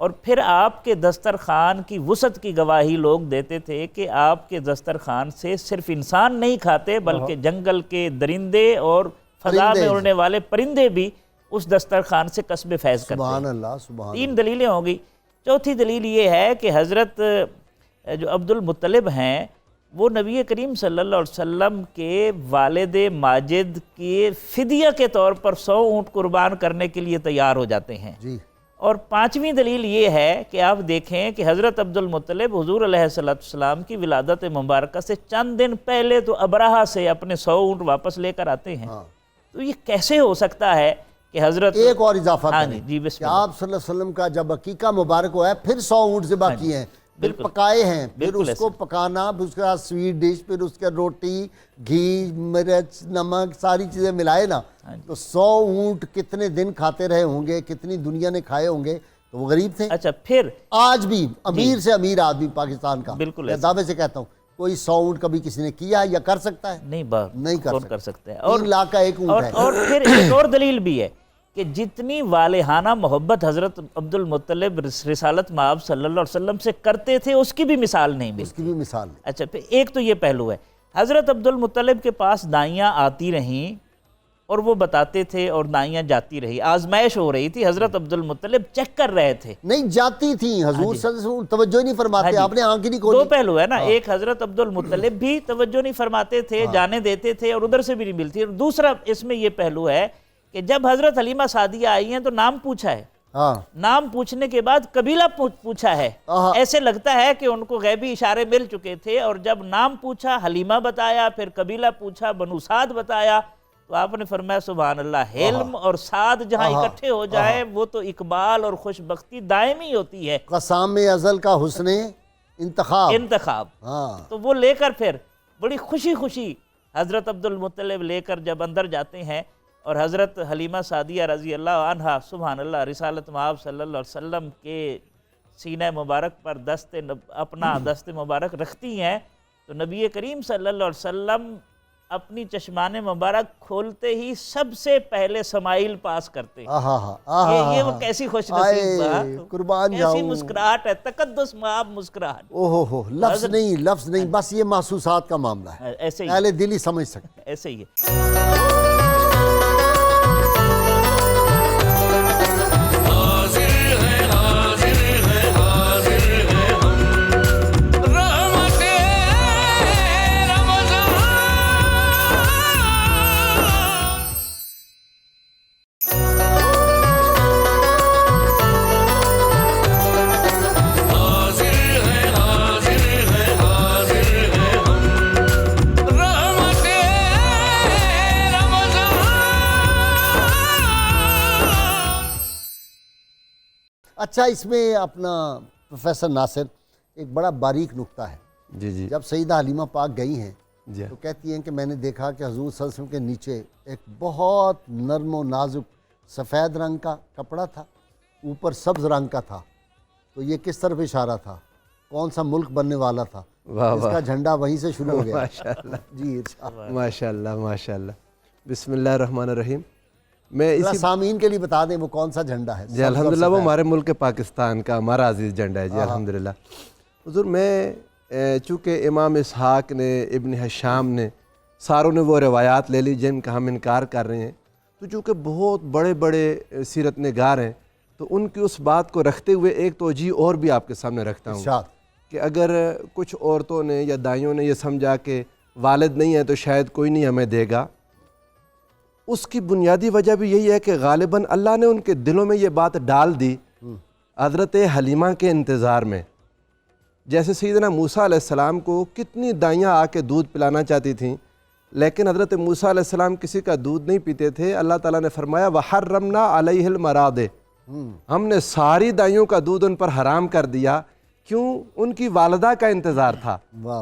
اور پھر آپ کے دسترخوان کی وسعت کی گواہی لوگ دیتے تھے کہ آپ کے دسترخوان سے صرف انسان نہیں کھاتے بلکہ جنگل کے درندے اور فضا میں اڑنے والے پرندے بھی اس دسترخوان سے قصب فیض کرتے ہیں۔ سبحان اللہ سبحان اللہ۔ 3 دلیلیں ہوں گی۔ چوتھی دلیل یہ ہے کہ حضرت جو عبد المطلب ہیں وہ نبی کریم صلی اللہ علیہ وسلم کے والد ماجد کے فدیہ کے طور پر 100 اونٹ قربان کرنے کے لیے تیار ہو جاتے ہیں۔ جی اور 5ویں دلیل یہ ہے کہ آپ دیکھیں کہ حضرت عبد المطلب حضور علیہ السلام کی ولادت مبارکہ سے چند دن پہلے تو ابرہہ سے اپنے 100 اونٹ واپس لے کر آتے ہیں۔ تو یہ کیسے ہو سکتا ہے کہ حضرت ایک اور اضافہ ہاں کریں جی کہ بسم اللہ۔ آپ صلی اللہ علیہ وسلم کا جب عقیقہ مبارک ہوا ہے پھر 100 اونٹ ذبح کیے ہیں، پھر بالکل، پکائے ہیں، پھر بالکل اس کو پکانا، پھر اس کے بعد سویٹ ڈش، پھر اس کے روٹی، گھی، مرچ، نمک، ساری چیزیں ملائے نا، تو 100 اونٹ کتنے دن کھاتے رہے ہوں گے، کتنی دنیا نے کھائے ہوں گے، تو وہ غریب تھے۔ اچھا پھر آج بھی امیر سے امیر آدمی پاکستان کا، بالکل میں دعوے سے کہتا ہوں، کوئی 100 اونٹ کبھی کسی نے کیا یا کر سکتا ہے؟ نہیں کر سکتے ہیں۔ 3 لاکھ کا ایک اونٹ ہے۔ اور پھر ایک اور دلیل بھی ہے کہ جتنی والہانہ محبت حضرت عبد المطلب رسالت مآب صلی اللہ علیہ وسلم سے کرتے تھے اس کی بھی مثال نہیں اس ملتی۔ کی بھی مثال نہیں۔ اچھا پھر ایک تو یہ پہلو ہے، حضرت عبد المطلب کے پاس دائیاں آتی رہیں اور وہ بتاتے تھے اور دائیاں جاتی رہی، آزمائش ہو رہی تھی، حضرت عبد المطلب چیک کر رہے تھے۔ نہیں جاتی تھیں، حضور صلی اللہ علیہ وسلم توجہ نہیں فرماتے، آپ نے آنکھ ہی نہیں 2 کھولی۔ پہلو ہے نا، ایک حضرت عبد المطلب بھی توجہ نہیں فرماتے تھے، جانے دیتے تھے اور ادھر سے بھی نہیں ملتی، اور دوسرا اس میں یہ پہلو ہے کہ جب حضرت حلیمہ سعدیہ آئی ہیں تو نام پوچھا ہے، نام پوچھنے کے بعد قبیلہ پوچھا ہے، ایسے لگتا ہے کہ ان کو غیبی اشارے مل چکے تھے، اور جب نام پوچھا حلیمہ بتایا، پھر قبیلہ پوچھا بنو سعد بتایا، تو آپ نے فرمایا سبحان اللہ، حلم اور سعد جہاں اکٹھے ہو جائے وہ تو اقبال اور خوش بختی دائمی ہوتی ہے۔ قسام ازل کا حسن انتخاب۔ تو وہ لے کر پھر بڑی خوشی خوشی حضرت عبد المطلب لے کر جب اندر جاتے ہیں، اور حضرت حلیمہ سعدیہ رضی اللہ عنہا سبحان اللہ رسالت مآب صلی اللہ علیہ وسلم کے سینہ مبارک پر اپنا دست مبارک رکھتی ہیں، تو نبی کریم صلی اللہ علیہ وسلم اپنی چشمان مبارک کھولتے ہی سب سے پہلے سمائل پاس کرتے ہیں۔ یہ وہ کیسی خوش نصیب بات، قربان کیسی جاؤں، مسکراہٹ ہے، تقدس مآب مسکراہٹ۔ اوہو لفظ نہیں، بس یہ محسوسات کا معاملہ ہے، ایسے ہی اہل دل ہی سمجھ سکتے۔ ایسے ہی ہے۔ اچھا اس میں اپنا پروفیسر ناصر ایک بڑا باریک نکتہ ہے، جی جب سیدہ حلیمہ پاک گئی ہیں جی تو کہتی ہیں کہ میں نے دیکھا کہ حضور صلی اللہ علیہ وسلم کے نیچے ایک بہت نرم و نازک سفید رنگ کا کپڑا تھا، اوپر سبز رنگ کا تھا، تو یہ کس طرف اشارہ تھا؟ کون سا ملک بننے والا تھا؟ اس کا جھنڈا وہیں سے شروع ہو گیا۔ ماشاءاللہ جی ماشاءاللہ ماشاءاللہ۔ بسم اللہ الرحمن الرحیم۔ میں سامعین کے لیے بتا دیں وہ کون سا جھنڈا ہے؟ جی الحمدللہ وہ ہمارے ملک پاکستان کا ہمارا عزیز جھنڈا ہے جی الحمدللہ۔ حضور میں چونکہ امام اسحاق نے، ابن حشام نے، ساروں نے وہ روایات لے لی جن کا ہم انکار کر رہے ہیں، تو چونکہ بہت بڑے بڑے سیرت نگار ہیں تو ان کی اس بات کو رکھتے ہوئے ایک توجیہ اور بھی آپ کے سامنے رکھتا ہوں کہ اگر کچھ عورتوں نے یا دائیوں نے یہ سمجھا کہ والد نہیں ہے تو شاید کوئی نہیں ہمیں دے گا، اس کی بنیادی وجہ بھی یہی ہے کہ غالباً اللہ نے ان کے دلوں میں یہ بات ڈال دی حضرت حلیمہ کے انتظار میں۔ جیسے سیدنا موسیٰ علیہ السلام کو کتنی دائیاں آ کے دودھ پلانا چاہتی تھیں، لیکن حضرت موسیٰ علیہ السلام کسی کا دودھ نہیں پیتے تھے۔ اللہ تعالیٰ نے فرمایا وَحَرَّمْنَا عَلَيْهِ الْمَرَاضِ، ہم نے ساری دائیوں کا دودھ ان پر حرام کر دیا۔ کیوں؟ ان کی والدہ کا انتظار تھا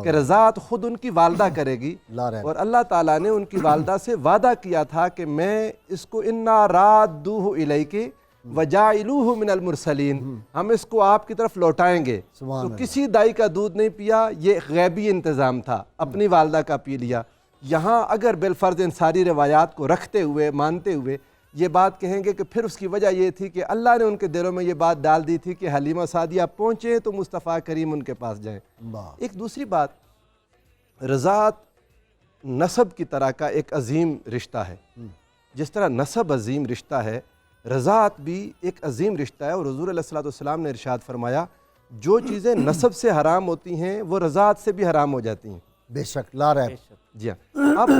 کہ رضاعت خود ان کی والدہ کرے گی، اور اللہ تعالیٰ نے ان کی والدہ سے وعدہ کیا تھا کہ میں اس کو اِنَّا رَادُّوهُ إِلَيْكِ وَجَاعِلُوهُ مِنَ الْمُرْسَلِينَ، ہم اس کو آپ کی طرف لوٹائیں گے۔ تو کسی دائی کا دودھ نہیں پیا، یہ غیبی انتظام تھا، اپنی والدہ کا پی لیا۔ یہاں اگر بالفرض ان ساری روایات کو رکھتے ہوئے، مانتے ہوئے یہ بات کہیں گے کہ پھر اس کی وجہ یہ تھی کہ اللہ نے ان کے دلوں میں یہ بات ڈال دی تھی کہ حلیمہ سعدیہ پہنچے تو مصطفیٰ کریم ان کے پاس جائیں۔ ایک دوسری بات، رضاعت نسب کی طرح کا ایک عظیم رشتہ ہے، جس طرح نسب عظیم رشتہ ہے، رضاعت بھی ایک عظیم رشتہ ہے، اور حضور علیہ الصلوۃ والسلام نے ارشاد فرمایا جو چیزیں نسب سے حرام ہوتی ہیں وہ رضاعت سے بھی حرام ہو جاتی ہیں۔ بے شک، لا ریب۔ جی ہاں، اب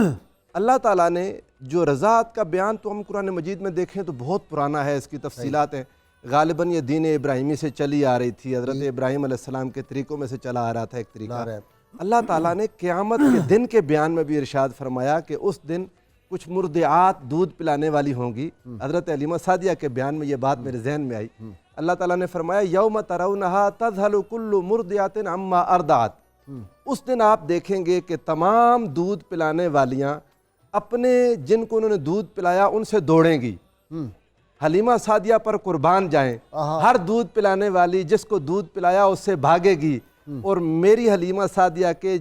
اللہ تعالیٰ نے جو رضاعت کا بیان تو ہم قرآن مجید میں دیکھیں تو بہت پرانا ہے، اس کی تفصیلات ہیں، غالباً یہ دین ابراہیمی سے چلی آ رہی تھی، حضرت ابراہیم علیہ السلام کے طریقوں میں سے چلا آ رہا تھا ایک طریقہ۔ اللہ تعالیٰ نے قیامت کے دن کے بیان میں بھی ارشاد فرمایا کہ اس دن کچھ مرضعات دودھ پلانے والی ہوں گی۔ حضرت حلیمہ سعدیہ کے بیان میں یہ بات میرے ذہن میں آئی، اللہ تعالیٰ نے فرمایا یوم ترونہا تذہل کل مرضعۃ عما ارضعت، اس دن آپ دیکھیں گے کہ تمام دودھ پلانے والیاں اپنے جن کو انہوں نے دودھ پلایا ان سے دوڑیں گی، حلیمہ سعدیہ پر قربان جائیں، ہر دودھ پلانے والی جس کو دودھ پلایا اس سے بھاگے گی، اور میری حلیمہ سعدیہ کے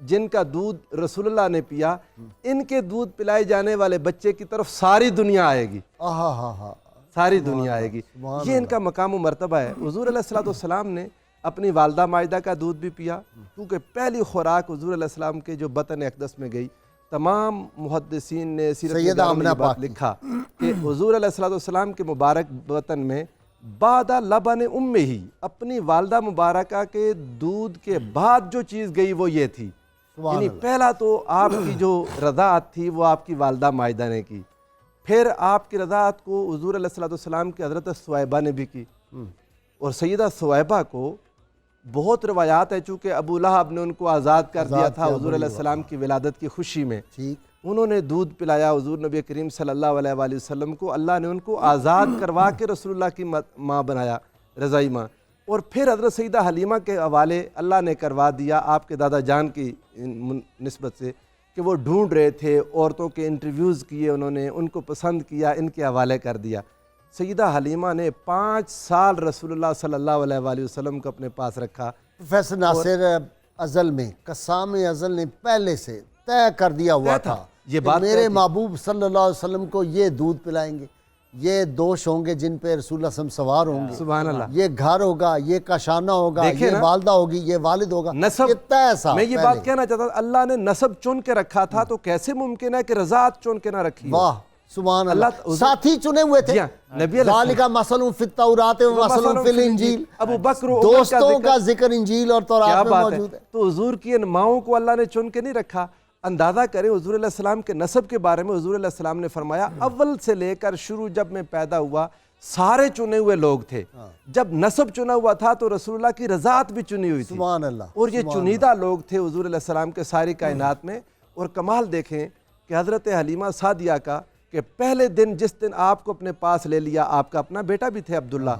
جن کا دودھ رسول اللہ نے پیا، ان کے دودھ پلائے جانے والے بچے کی طرف ساری دنیا آئے گی، ساری دنیا آئے گی۔ یہ ان کا مقام و مرتبہ ہے۔ حضور علیہ الصلوۃ والسلام نے اپنی والدہ ماجدہ کا دودھ بھی پیا، کیونکہ پہلی خوراک حضور علیہ السلام کے جو بطن اقدس میں گئی، تمام محدثین نے سیرت نگاروں نے یہ بات لکھا کہ حضور علیہ الصلوۃ والسلام کے مبارک بطن میں بعد لبن امہ ہی، اپنی والدہ مبارکہ کے دودھ کے بعد جو چیز گئی وہ یہ تھی، یعنی پہلا تو آپ کی جو رضاعت تھی وہ آپ کی والدہ ماجدہ نے کی، پھر آپ کی رضاعت کو حضور علیہ الصلوۃ والسلام کی حضرت ثویبہ نے بھی کی، اور سیدہ ثویبہ کو بہت روایات ہے، چونکہ ابو لہب نے ان کو آزاد کر دیا تھا حضور علیہ السلام کی ولادت کی خوشی میں، انہوں نے دودھ پلایا حضور نبی کریم صلی اللہ علیہ وآلہ وسلم کو، اللہ نے ان کو آزاد کروا کے رسول اللہ کی ماں بنایا، رضائی ماں، اور پھر حضرت سیدہ حلیمہ کے حوالے اللہ نے کروا دیا آپ کے دادا جان کی نسبت سے، کہ وہ ڈھونڈ رہے تھے، عورتوں کے انٹرویوز کیے انہوں نے، ان کو پسند کیا، ان کے حوالے کر دیا۔ سیدہ حلیمہ نے 5 سال رسول اللہ صلی اللہ علیہ وآلہ وسلم کو اپنے پاس رکھا۔ پروفیسر ناصر، ازل میں قسام ازل نے پہلے سے طے کر دیا ہوا تھا یہ کہ بات میرے محبوب صلی اللہ علیہ وسلم کو یہ دودھ پلائیں گے، یہ دوش ہوں گے جن پہ رسول اللہ صلی اللہ علیہ وسلم سوار ہوں گے، سبحان اللہ، یہ گھر ہوگا، یہ کاشانہ ہوگا، یہ والدہ ہوگی، یہ والد ہوگا، نسب، یہ طے تھا۔ میں یہ بات کہنا چاہتا تھا، اللہ نے نسب چن کے رکھا تھا، تو کیسے ممکن ہے کہ رضاعت چن کے نہ رکھی؟ واہ سبحان اللہ، ساتھی چنے ہوئے تھے، نبی علیہ ذالک مثل فی التوراۃ و مثل فی الانجیل، ابو بکر دوستوں کا ذکر انجیل اور تورات میں موجود ہے۔ تو حضور کی ان ماؤں کو اللہ نے چن کے نہیں رکھا۔ اندازہ کریں حضور علیہ السلام کے نسب کے بارے میں، حضور علیہ السلام نے فرمایا اول سے لے کر شروع جب میں پیدا ہوا سارے چنے ہوئے لوگ تھے، جب نسب چنا ہوا تھا تو رسول اللہ کی رضاعت بھی چنی ہوئی تھی، سبحان اللہ، اور یہ چنیدہ لوگ تھے حضور علیہ السلام کے ساری کائنات میں۔ اور کمال دیکھیں کہ حضرت حلیمہ سعدیہ کا، کہ پہلے دن جس دن آپ کو اپنے پاس لے لیا، آپ کا اپنا بیٹا بھی تھے عبداللہ،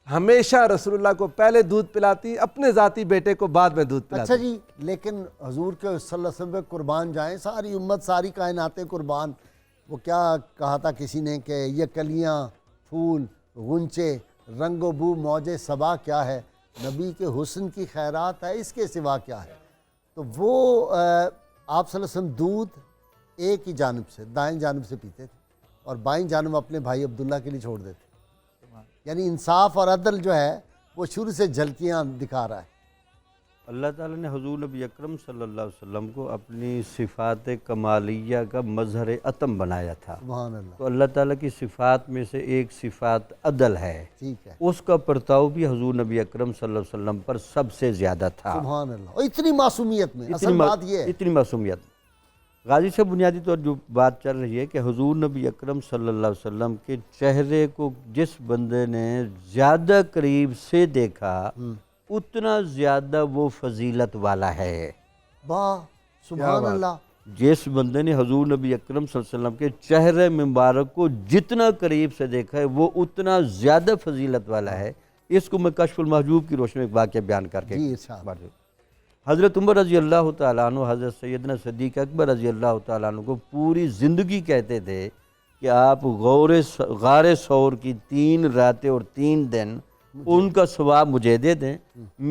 ہمیشہ رسول اللہ کو پہلے دودھ پلاتی، اپنے ذاتی بیٹے کو بعد میں دودھ پلاتی۔ اچھا جی، لیکن حضور کے صلی اللہ علیہ وسلم پہ قربان جائیں، ساری امت، ساری کائناتیں قربان، وہ کیا کہا تھا کسی نے کہ یہ کلیاں، پھول، غنچے، رنگ و بو موج صبا کیا ہے، نبی کے حسن کی خیرات ہے، اس کے سوا کیا ہے؟ تو وہ آپ صلی اللہ علیہ وسلم دودھ ایک ہی جانب سے، دائیں جانب سے پیتے تھے، اور بائیں جانب اپنے بھائی عبداللہ کے لیے چھوڑ دیتے، یعنی انصاف اور عدل جو ہے وہ شروع سے جھلکیاں دکھا رہا ہے۔ اللہ تعالیٰ نے حضور نبی اکرم صلی اللہ علیہ وسلم کو اپنی صفات کمالیہ کا مظہر عتم بنایا تھا، سبحان اللہ، تو اللہ تعالیٰ کی صفات میں سے ایک صفات عدل ہے، ٹھیک ہے، اس کا پرتاؤ بھی حضور نبی اکرم صلی اللہ علیہ وسلم پر سب سے زیادہ تھا، سبحان اللہ، اور اتنی معصومیت میں، اصل بات یہ ہے، اتنی معصومیت۔ غازی سے بنیادی طور جو بات چل رہی ہے کہ حضور نبی اکرم صلی اللہ علیہ وسلم کے چہرے کو جس بندے نے زیادہ قریب سے دیکھا اتنا زیادہ وہ فضیلت والا ہے۔ واہ سبحان اللہ، جس بندے نے حضور نبی اکرم صلی اللہ علیہ وسلم کے چہرے مبارک کو جتنا قریب سے دیکھا ہے وہ اتنا زیادہ فضیلت والا ہے۔ اس کو میں کشف المحجوب کی روشنی میں ایک واقعہ بیان کر کے حضرت عمر رضی اللہ تعالیٰ عنہ حضرت سیدنا صدیق اکبر رضی اللہ تعالیٰ عنہ کو پوری زندگی کہتے تھے کہ آپ غار ثور کی 3 راتیں اور 3 دن ان کا ثواب مجھے دے دیں،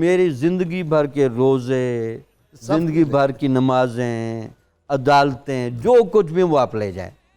میری زندگی بھر کے روزے، زندگی بھر کی نمازیں، عدالتیں، جو کچھ بھی وہ آپ لے جائیں،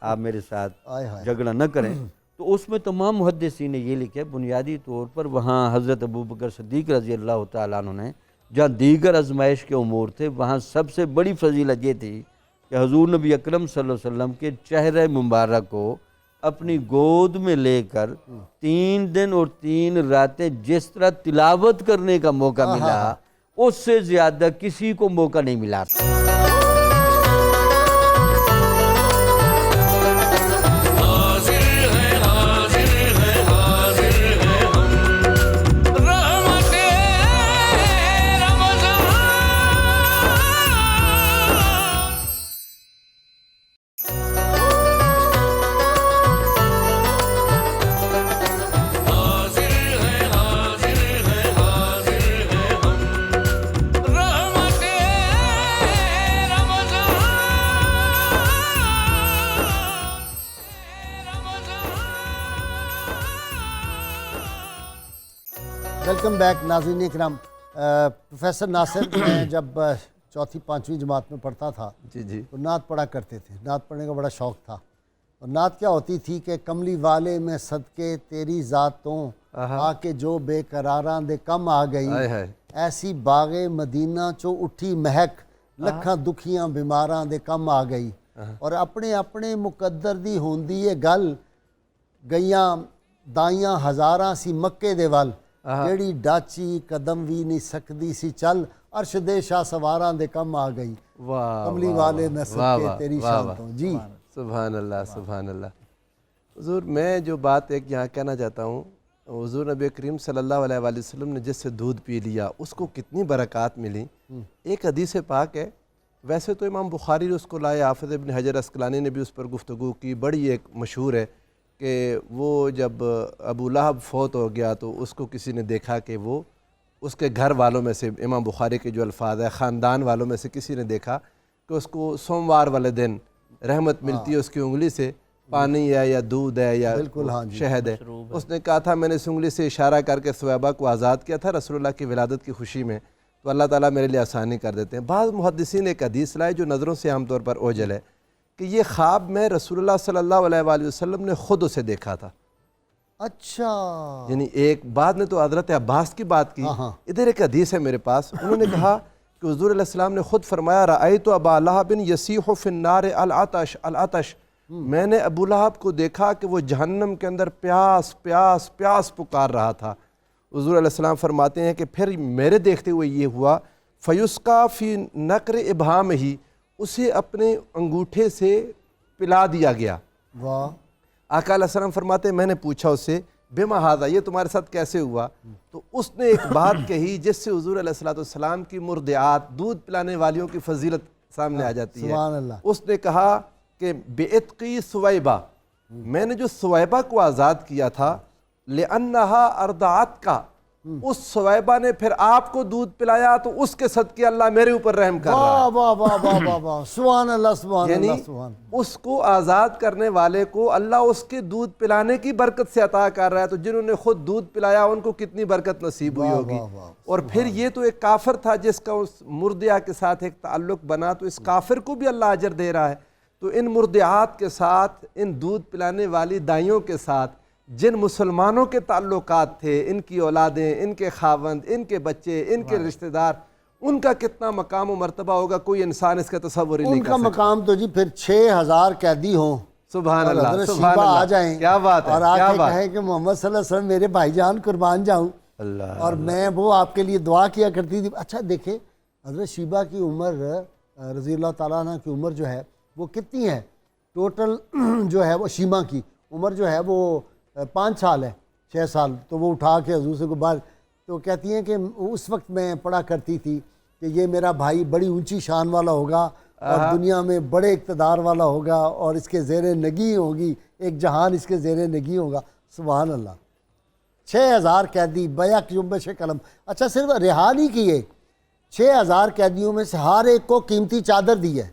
آپ میرے ساتھ آئے ہائے جھگڑا نہ کریں. تو اس میں تمام محدثین نے یہ لکھا ہے بنیادی طور پر وہاں حضرت ابوبکر صدیق رضی اللہ تعالیٰ عنہ نے جہاں دیگر آزمائش کے امور تھے وہاں سب سے بڑی فضیلت یہ تھی کہ حضور نبی اکرم صلی اللہ علیہ وسلم کے چہرہ مبارک کو اپنی گود میں لے کر 3 دن اور 3 راتیں جس طرح تلاوت کرنے کا موقع ملا اس سے زیادہ کسی کو موقع نہیں ملا. ویلکم بیک ناظرین اکرام. پروفیسر ناصر میں جب 4th 5ویں جماعت میں پڑھتا تھا جی تو نعت پڑھا کرتے تھے. نعت پڑھنے کا بڑا شوق تھا. اور نعت کیا ہوتی تھی کہ کملی والے میں صدقے تیری ذاتوں آ کے جو بے قراراں دے کم آ گئی ایسی باغ مدینہ چو اٹھی مہک لکھاں دکھیاں بیماراں دے کم آ گئی. اور اپنے اپنے مقدر دی ہوندی یہ گل گئیاں دائیاں ہزاراں سی مکے دے ول جیڑی ڈاچی قدم بھی نہیں سکتی سی چل عرش دے شاہ سواراں دے کم آ گئی. کملی والے میں صدقے تیری شانتوں. جی سبحان اللہ سبحان اللہ. حضور میں جو بات ایک یہاں کہنا چاہتا ہوں، حضور نبی کریم صلی اللہ علیہ وآلہ وسلم نے جس سے دودھ پی لیا اس کو کتنی برکات ملی. ایک حدیث پاک ہے، ویسے تو امام بخاری نے اس کو لائے، حافظ ابن حجر عسقلانی نے بھی اس پر گفتگو کی، بڑی ایک مشہور ہے کہ وہ جب ابو لہب فوت ہو گیا تو اس کو کسی نے دیکھا کہ وہ اس کے گھر والوں میں سے، امام بخاری کے جو الفاظ ہے خاندان والوں میں سے کسی نے دیکھا کہ اس کو سوموار والے دن رحمت ملتی ہے، اس کی انگلی سے پانی ہے یا دودھ ہے یا شہد ہے. اس نے کہا تھا میں نے اس انگلی سے اشارہ کر کے ثویبہ کو آزاد کیا تھا رسول اللہ کی ولادت کی خوشی میں، تو اللہ تعالیٰ میرے لیے آسانی کر دیتے ہیں. بعض محدثین ایک حدیث لائے جو نظروں سے عام طور پر اوجھل ہے کہ یہ خواب میں رسول اللہ صلی اللہ علیہ وآلہ وسلم نے خود اسے دیکھا تھا. اچھا، یعنی ایک بعد نے تو حضرت عباس کی بات کی. ادھر ایک حدیث ہے میرے پاس، انہوں نے کہا کہ حضور علیہ السلام نے خود فرمایا رأیت ابا لہب یصیح فی النار العطش العطش. میں نے ابو لہب کو دیکھا کہ وہ جہنم کے اندر پیاس پیاس پیاس پکار رہا تھا. حضور علیہ السلام فرماتے ہیں کہ پھر میرے دیکھتے ہوئے یہ ہوا فیسقا فی نقر ابہام ہی، اسے اپنے انگوٹھے سے پلا دیا گیا. واہ. آقا علیہ السلام فرماتے ہیں میں نے پوچھا اس سے بما ھذا، یہ تمہارے ساتھ کیسے ہوا؟ تو اس نے ایک بات کہی جس سے حضور علیہ السلام کی مرضعات، دودھ پلانے والیوں کی فضیلت سامنے آ جاتی ہے. سبحان اللہ. اس نے کہا کہ بعتقی ثویبہ، میں نے جو ثویبہ کو آزاد کیا تھا لأنہا ارضعت کا، اس ثویبہ نے پھر آپ کو دودھ پلایا تو اس کے صدقے اللہ میرے اوپر رحم کر رہا ہے. واہ واہ واہ واہ واہ، سبحان اللہ سبحان یعنی اللہ سبحان. اس کو آزاد کرنے والے کو اللہ اس کے دودھ پلانے کی برکت سے عطا کر رہا ہے. تو جنہوں نے خود دودھ پلایا ان کو کتنی برکت نصیب ہوئی ہوگی. اور پھر یہ تو ایک کافر تھا جس کا اس مرضعہ کے ساتھ ایک تعلق بنا، تو اس کافر کو بھی اللہ اجر دے رہا ہے. تو ان مرضعات کے ساتھ، ان دودھ پلانے والی دائیوں کے ساتھ جن مسلمانوں کے تعلقات تھے، ان کی اولادیں، ان کے خاوند، ان کے بچے، ان کے رشتہ دار، ان کا کتنا مقام و مرتبہ ہوگا کوئی انسان اس کا تصور ہی نہیں کر سکتا. ان کا مقام تو جی پھر 6000 قیدی ہوں. سبحان اللہ حضرت سبحان شیبہ آ اللہ. جائیں کیا بات ہے، اور کیا آ کے بات. کہیں کہ محمد صلی اللہ علیہ وسلم میرے بھائی جان قربان جاؤں اور میں وہ آپ کے لیے دعا کیا کرتی تھی. اچھا دیکھیں حضرت شیبہ کی عمر رضی اللہ تعالیٰ عنہ کی عمر جو ہے وہ کتنی ہے؟ ٹوٹل جو ہے وہ شیمہ کی عمر جو ہے وہ 5 سال ہے، 6 سال. تو وہ اٹھا کے حضور سے کو باہر، تو کہتی ہیں کہ اس وقت میں پڑھا کرتی تھی کہ یہ میرا بھائی بڑی اونچی شان والا ہوگا اور دنیا میں بڑے اقتدار والا ہوگا اور اس کے زیر نگی ہوگی، ایک جہان اس کے زیر نگی ہوگا. سبحان اللہ. 6000 قیدی بیک جنبش قلم. اچھا صرف رہا نہیں کیے، 6000 قیدیوں میں سے ہر ایک کو قیمتی چادر دی ہے.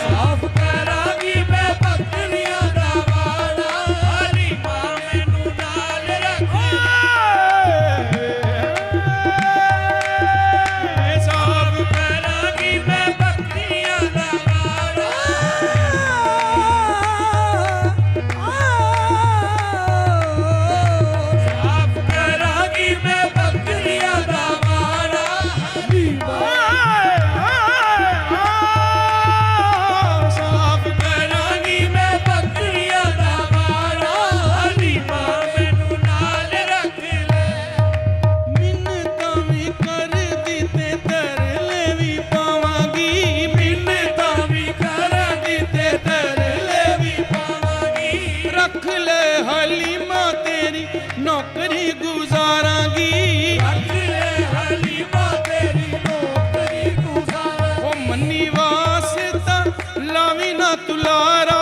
ਸਾਫ ਕਰਾਂਗੀ ਮੈਂ ਬੱਕਰੀਆਂ ਦਾ ਵਾੜਾ ਹਲੀਮਾ ਮੈਨੂੰ ਨਾਲ ਰੱਖ ਸਾਫ ਕਰਾਂਗੀ ਮੈਂ ਬੱਕਰੀਆਂ ਦਾ ਵਾੜਾ ਸਾਫ ਕਰਾਂਗੀ ਮੈਂ ਬੱਕਰੀਆਂ ਦਾ ਵਾੜਾ ਹਲੀਮਾ ਸਾਫ ਕਰਾਂਗੀ ਮੈਂ ਬੱਕਰੀਆਂ ਦਾ ਵਾੜਾ ਹਲੀਮਾ ਮੈਨੂੰ ਨਾਲ ਰੱਖ ਲੈ ਮਿੰਨਤਾਂ ਵੀ ਕਰਦੀ ਤੇ ਤਰਲੇ ਵੀ ਪਾਵਾਂਗੀ ਮਿੰਨਤਾਂ ਵੀ ਕਰਾਂਗੀ ਤੇ ਤਰਲੇ ਵੀ ਪਾਵਾਂਗੀ ਰੱਖ ਲੈ ਹਲੀਮਾ ਤੇਰੀ ਨੌਕਰੀ ਗੁਜ਼ਾਰਾਂਗੀ ਰੱਖ ਲੈ ਹਲੀਮਾ ਤੇਰੀ ਨੌਕਰੀ ਗੁਜ਼ਾਰਾਂ ਉਹ ਮੰਨੀ ਵਾਸਤਾ ਲਾਵੀ ਨਾ ਤੁਲਾਰਾ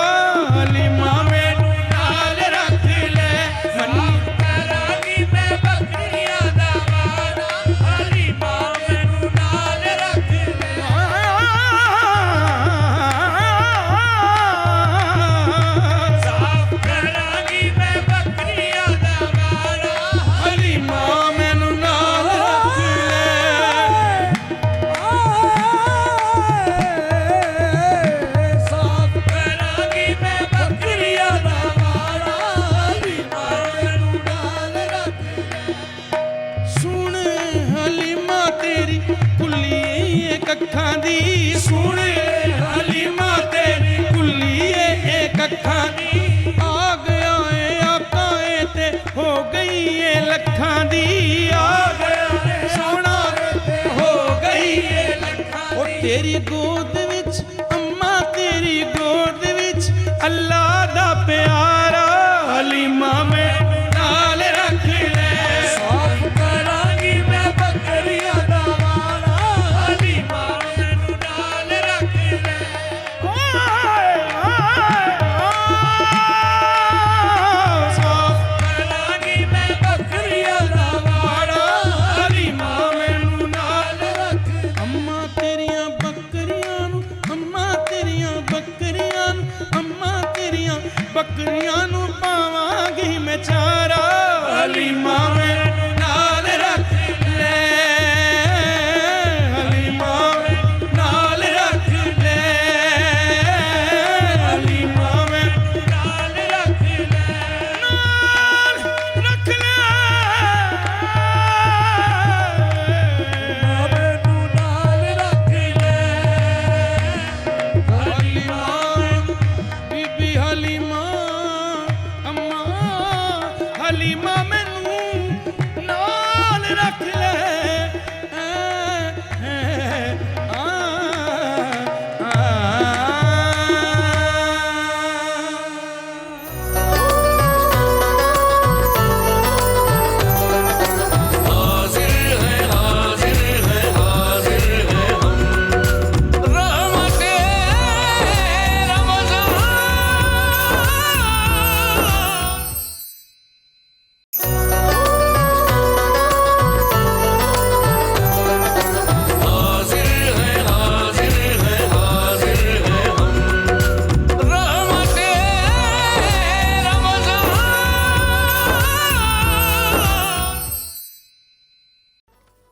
ਹਲੀਮਾ ਮੈਨੂੰ ਨਾਲ ਰੱਖ ਲੈ ਮੰਨੀ ਕਰਾਂਗੀ ਮੈਂ ਬੱਕਰੀਆਂ ਦਾ ਵਾੜਾ ਹਲੀਮਾ ਮੈਨੂੰ ਨਾਲ ਰੱਖ ਲੈ ਸਾਫ ਕਰਾਂਗੀ ਮੈਂ ਬੱਕਰੀਆਂ ਦਾ ਵਾੜਾ ਹਲੀਮਾ ਮੈਨੂੰ ਨਾਲ ਰੱਖ ਲੈ ਸਾਫ ਕਰਾਂਗੀ ਮੈਂ ਬੱਕਰੀਆਂ ਦਾ ਵਾੜਾ ਹਲੀਮਾ ਮੈਨੂੰ ਨਾਲ ਰੱਖ ਸੁਣ ਹਲੀਮਾ ਤੇਰੀ ਕੁੱਲੀ ਏ ਅੱਖਾਂ ਦੀ ਸੁਣ ਹਲੀਮਾ ਤੇਰੀ ਕੁੱਲੀ ਏ ਅੱਖਾਂ ਦੀ ਆ ਗਿਆ ਏ ਆਕਾ ਏ ਤੇ ਹੋ ਗਈ ਏ ਲੱਖਾਂ ਦੀ ਆ ਗਿਆ ਏ ਸੋਹਣਾ ਤੇ ਹੋ ਗਈ ਏ ਲੱਖਾਂ ਦੀ ਉਹ ਤੇਰੀ ਗੋਦ ਵਿੱਚ ਅੰਮਾ ਤੇਰੀ ਗੋਦ ਵਿੱਚ ਅੱਲਾ ਦਾ ਪਿਆਰਾ ਹਲੀਮਾ ਮੈਨੂੰ ਨਾਲ ਰੱਖ ਲੈ ਸਾਫ ਕਰਾਂਗੀ ਮੈਂ ਬੱਕਰੀਆਂ ਦਾ ਵਾੜਾ ਹਲੀਮਾ ਮੈਨੂੰ ਨਾਲ ਰੱਖ ਲੈ ਸਾਫ ਕਰਾਂਗੀ ਮੈਂ ਬੱਕਰੀਆਂ ਦਾ ਵਾੜਾ ਹਲੀਮਾ ਮੈਨੂੰ ਨਾਲ ਰੱਖ ਲੈ ਅੰਮਾ ਤੇਰੀਆਂ ਬੱਕਰੀਆਂ ਨੂੰ ਅੰਮਾ ਤੇਰੀਆਂ ਬੱਕਰੀਆਂ ਨੂੰ ਅੰਮਾ ਤੇਰੀਆਂ ਬੱਕਰੀਆਂ ਨੂੰ ਪਾਵਾਂਗੀ ਮੈਂ ਚਾਰਾ ਹਲੀਮਾ ਮੈਨੂੰ ਨਾਲ ਰੱਖ ਲੈ ਹਲੀਮਾ ਮੈਨੂੰ ਨਾਲ ਰੱਖ ਲੈ ਹਲੀਮਾ ਮੈਨੂੰ ਨਾਲ ਰੱਖ ਲੈ ਨਾਲ ਰੱਖ ਲੈ ਮੈਨੂੰ ਨਾਲ ਰੱਖ ਲੈ ਹਲੀਮਾ ਬੀਬੀ ਹਲੀਮਾ ਅੰਮਾ ਹਲੀਮਾ ਮੈਨੂੰ ਨਾਲ ਰੱਖ ਲੈ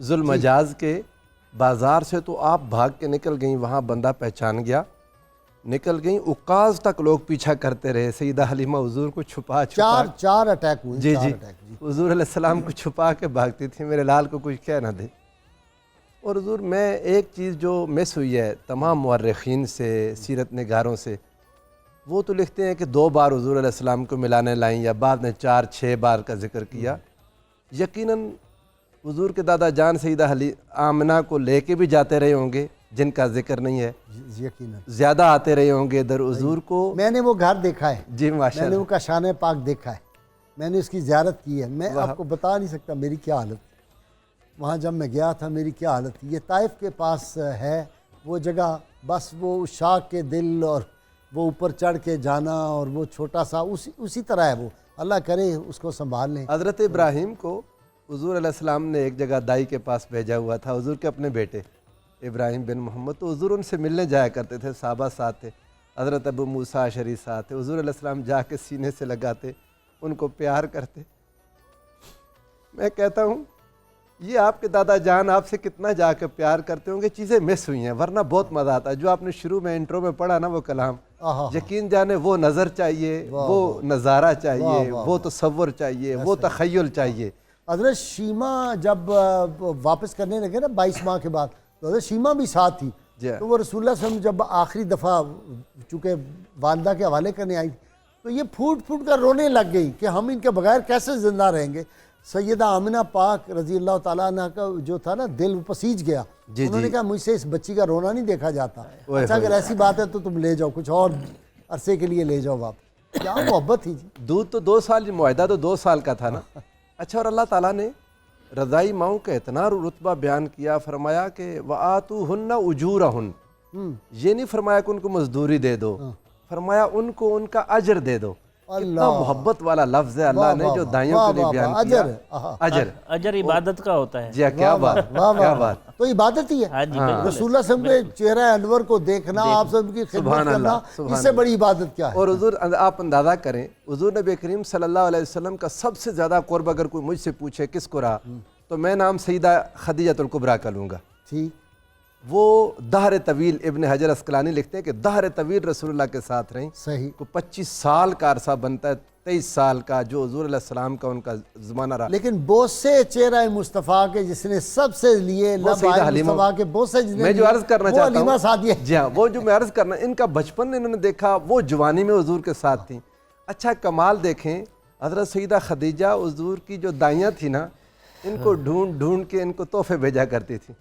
ذوالمجاز کے بازار سے تو آپ بھاگ کے نکل گئیں، وہاں بندہ پہچان گیا، نکل گئیں، عکاظ تک لوگ پیچھا کرتے رہے، سیدہ حلیمہ حضور کو چھپا چار اٹیک ہوئے، جی چار جی اٹیک، حضور علیہ السلام کو چھپا کے بھاگتی تھی، میرے لال کو کچھ کہہ نہ دے۔ اور حضور میں ایک چیز جو مس ہوئی ہے تمام مورخین سے، سیرت نگاروں سے، وہ تو لکھتے ہیں کہ 2 بار حضور علیہ السلام کو ملانے لائیں یا بعد میں 4-6 بار کا ذکر کیا۔ یقیناً حضور کے دادا جان سیدہ آمنہ کو لے کے بھی جاتے رہے ہوں گے جن کا ذکر نہیں ہے، یقیناً زیادہ آتے رہے ہوں گے در حضور کو۔ میں نے وہ گھر دیکھا ہے، جی ماشاء میں نے اللہ، وہ کاشان پاک دیکھا ہے، میں نے اس کی زیارت کی ہے، میں آپ کو بتا نہیں سکتا میری کیا حالت تھی وہاں جب میں گیا تھا، میری کیا حالت تھی۔ یہ طائف کے پاس ہے وہ جگہ، بس وہ شاخ کے دل اور وہ اوپر چڑھ کے جانا اور وہ چھوٹا سا اسی طرح ہے وہ، اللہ کرے اس کو سنبھال لیں۔ حضرت ابراہیم کو حضور علیہ السلام نے ایک جگہ دائی کے پاس بھیجا ہوا تھا، حضور کے اپنے بیٹے ابراہیم بن محمد، تو حضور ان سے ملنے جایا کرتے تھے، صحابہ ساتھ تھے، حضرت ابو موسیٰ اشعری ساتھ تھے، حضور علیہ السلام جا کے سینے سے لگاتے، ان کو پیار کرتے۔ میں کہتا ہوں یہ آپ کے دادا جان آپ سے کتنا جا کے پیار کرتے ہوں گے، چیزیں مس ہوئی ہیں، ورنہ بہت مزہ آتا ہے۔ جو آپ نے شروع میں انٹرو میں پڑھا نا وہ کلام، یقین جانے وہ نظر چاہیے، وہ نظارہ چاہیے، وہ تصور چاہیے، وہ تخیل چاہیے۔ حضرت شیمہ جب واپس کرنے لگے نا 22 ماہ کے بعد، تو حضرت شیمہ بھی ساتھ تھی، تو وہ رسول اللہ صلی اللہ علیہ وسلم جب آخری دفعہ چونکہ والدہ کے حوالے کرنے آئی تو یہ پھوٹ پھوٹ کر رونے لگ گئی کہ ہم ان کے بغیر کیسے زندہ رہیں گے۔ سیدہ آمنہ پاک رضی اللہ تعالیٰ عنہ کا جو تھا نا دل وہ پسیج گیا، انہوں نے کہا مجھ سے اس بچی کا رونا نہیں دیکھا جاتا، اچھا اگر ایسی بات ہے تو تم لے جاؤ، کچھ اور عرصے کے لیے لے جاؤ واپس۔ کیا محبت تھی جی۔ دودھ تو 2 سال، معاہدہ تو 2 سال کا تھا نا۔ اچھا، اور اللہ تعالیٰ نے رضائی ماؤں کا اتنا رتبہ بیان کیا، فرمایا کہ وَآتُوهُنَّ أُجُورَهُنَّ، یہ نہیں فرمایا کہ ان کو مزدوری دے دو، فرمایا ان کو ان کا اجر دے دو۔ کتنا محبت والا لفظ ہے اللہ نے جو دائیوں کے لیے بیان کیا، اجر۔ اجر عبادت کا ہوتا ہے۔ جی کیا بات، کیا بات، تو عبادت ہی ہے۔ ہاں جی، رسول اللہ صلی اللہ علیہ وسلم کے چہرہ انور کو دیکھنا، آپ سب کی خدمت کرنا، اس سے بڑی عبادت کیا ہے۔ اور حضور آپ اندازہ کریں، حضور نبی کریم صلی اللہ علیہ وسلم کا سب سے زیادہ قرب اگر کوئی مجھ سے پوچھے کس کو رہا تو میں نام سیدہ خدیجہ الکبریٰ کا لوں گا۔ ٹھیک، وہ دہر طویل، ابن حجر اسقلانی لکھتے ہیں کہ دہر طویل رسول اللہ کے ساتھ رہیں، صحیح، کو 25 سال کا عرصہ بنتا ہے، 23 سال کا جو حضور علیہ السلام کا ان کا زمانہ رہا۔ لیکن بوسے چہرہ مصطفیٰ کے جس نے سب سے لیے، وہ سیدہ لب حلیمہ، مصطفیٰ کے بوسے جس نے میں جو عرض کرنا وہ چاہتا حلیمہ ہوں، سعدیہ۔ جی ہاں، وہ جو میں عرض کرنا، ان کا بچپن انہوں نے دیکھا، وہ جوانی میں حضور کے ساتھ تھیں۔ اچھا کمال دیکھیں، حضرت سیدہ خدیجہ حضور کی جو دائیاں تھیں نا، ان کو ڈھونڈ ڈھونڈ کے ان کو تحفے بھیجا کرتی تھی،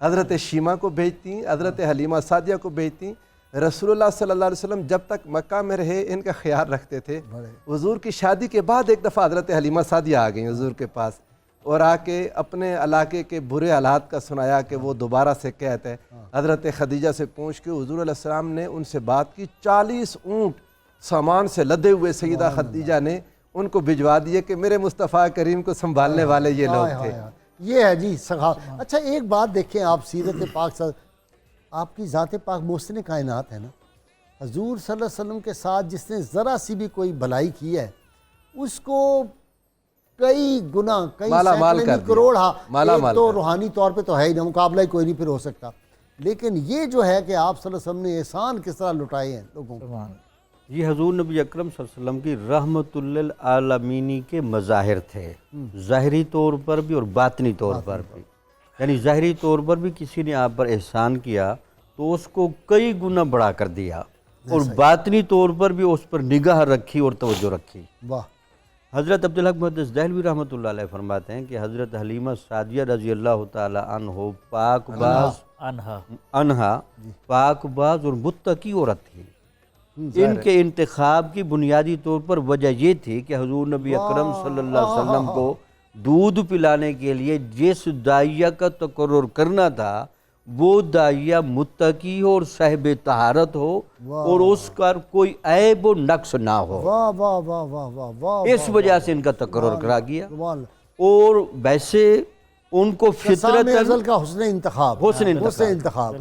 حضرت شیمہ کو بھیجتی، حضرت حلیمہ سعدیہ کو بھیجتی۔ رسول اللہ صلی اللہ علیہ وسلم جب تک مکہ میں رہے ان کا خیال رکھتے تھے۔ حضور کی شادی کے بعد ایک دفعہ حضرت حلیمہ سعدیہ آ گئیں حضور کے پاس اور آ کے اپنے علاقے کے برے حالات کا سنایا کہ وہ دوبارہ سے قحط ہے۔ حضرت خدیجہ سے پوچھ کے حضور علیہ السلام نے ان سے بات کی، 40 اونٹ سامان سے لدے ہوئے سیدہ خدیجہ نے ان کو بھجوا دیے کہ میرے مصطفیٰ کریم کو سنبھالنے والے یہ لوگ تھے۔ یہ ہے جی سخاوت۔ اچھا ایک بات دیکھیں، آپ سیرت پاک سے، آپ کی ذات پاک محسن کائنات ہے نا، حضور صلی اللہ علیہ وسلم کے ساتھ جس نے ذرا سی بھی کوئی بھلائی کی ہے اس کو کئی گنا، کئی سینکڑے کروڑ، ایک تو روحانی طور پہ تو ہے ہی نا، مقابلہ ہی کوئی نہیں پھر ہو سکتا، لیکن یہ جو ہے کہ آپ صلی اللہ علیہ وسلم نے احسان کس طرح لٹائے ہیں لوگوں کو۔ یہ حضور نبی اکرم صلی اللہ علیہ وسلم کی رحمت للعالمینی کے مظاہر تھے، ظاہری طور پر بھی اور باطنی طور پر بھی۔ یعنی ظاہری طور پر بھی کسی نے آپ پر احسان کیا تو اس کو کئی گنا بڑھا کر دیا، اور باطنی طور پر بھی اس پر نگاہ رکھی اور توجہ رکھی۔ واہ۔ حضرت عبدالحق محدث دہلوی رحمۃ اللہ علیہ فرماتے ہیں کہ حضرت حلیمہ سعدیہ رضی اللہ تعالی عنہ پاک باز، انہا پاک باز اور متقی عورت تھی۔ ان کے انتخاب کی بنیادی طور پر وجہ یہ تھی کہ حضور نبی اکرم صلی اللہ علیہ وسلم کو دودھ پلانے کے لیے جس داعیہ کا تقرر کرنا تھا وہ داعیہ متقی ہو اور صاحب طہارت ہو اور اس کا کوئی عیب و نقص نہ ہو، واہ واہ واہ واہ واہ واہ، اس وجہ سے ان کا تقرر کرا گیا۔ اور ویسے ان کو فطرتاً کا حسن انتخاب،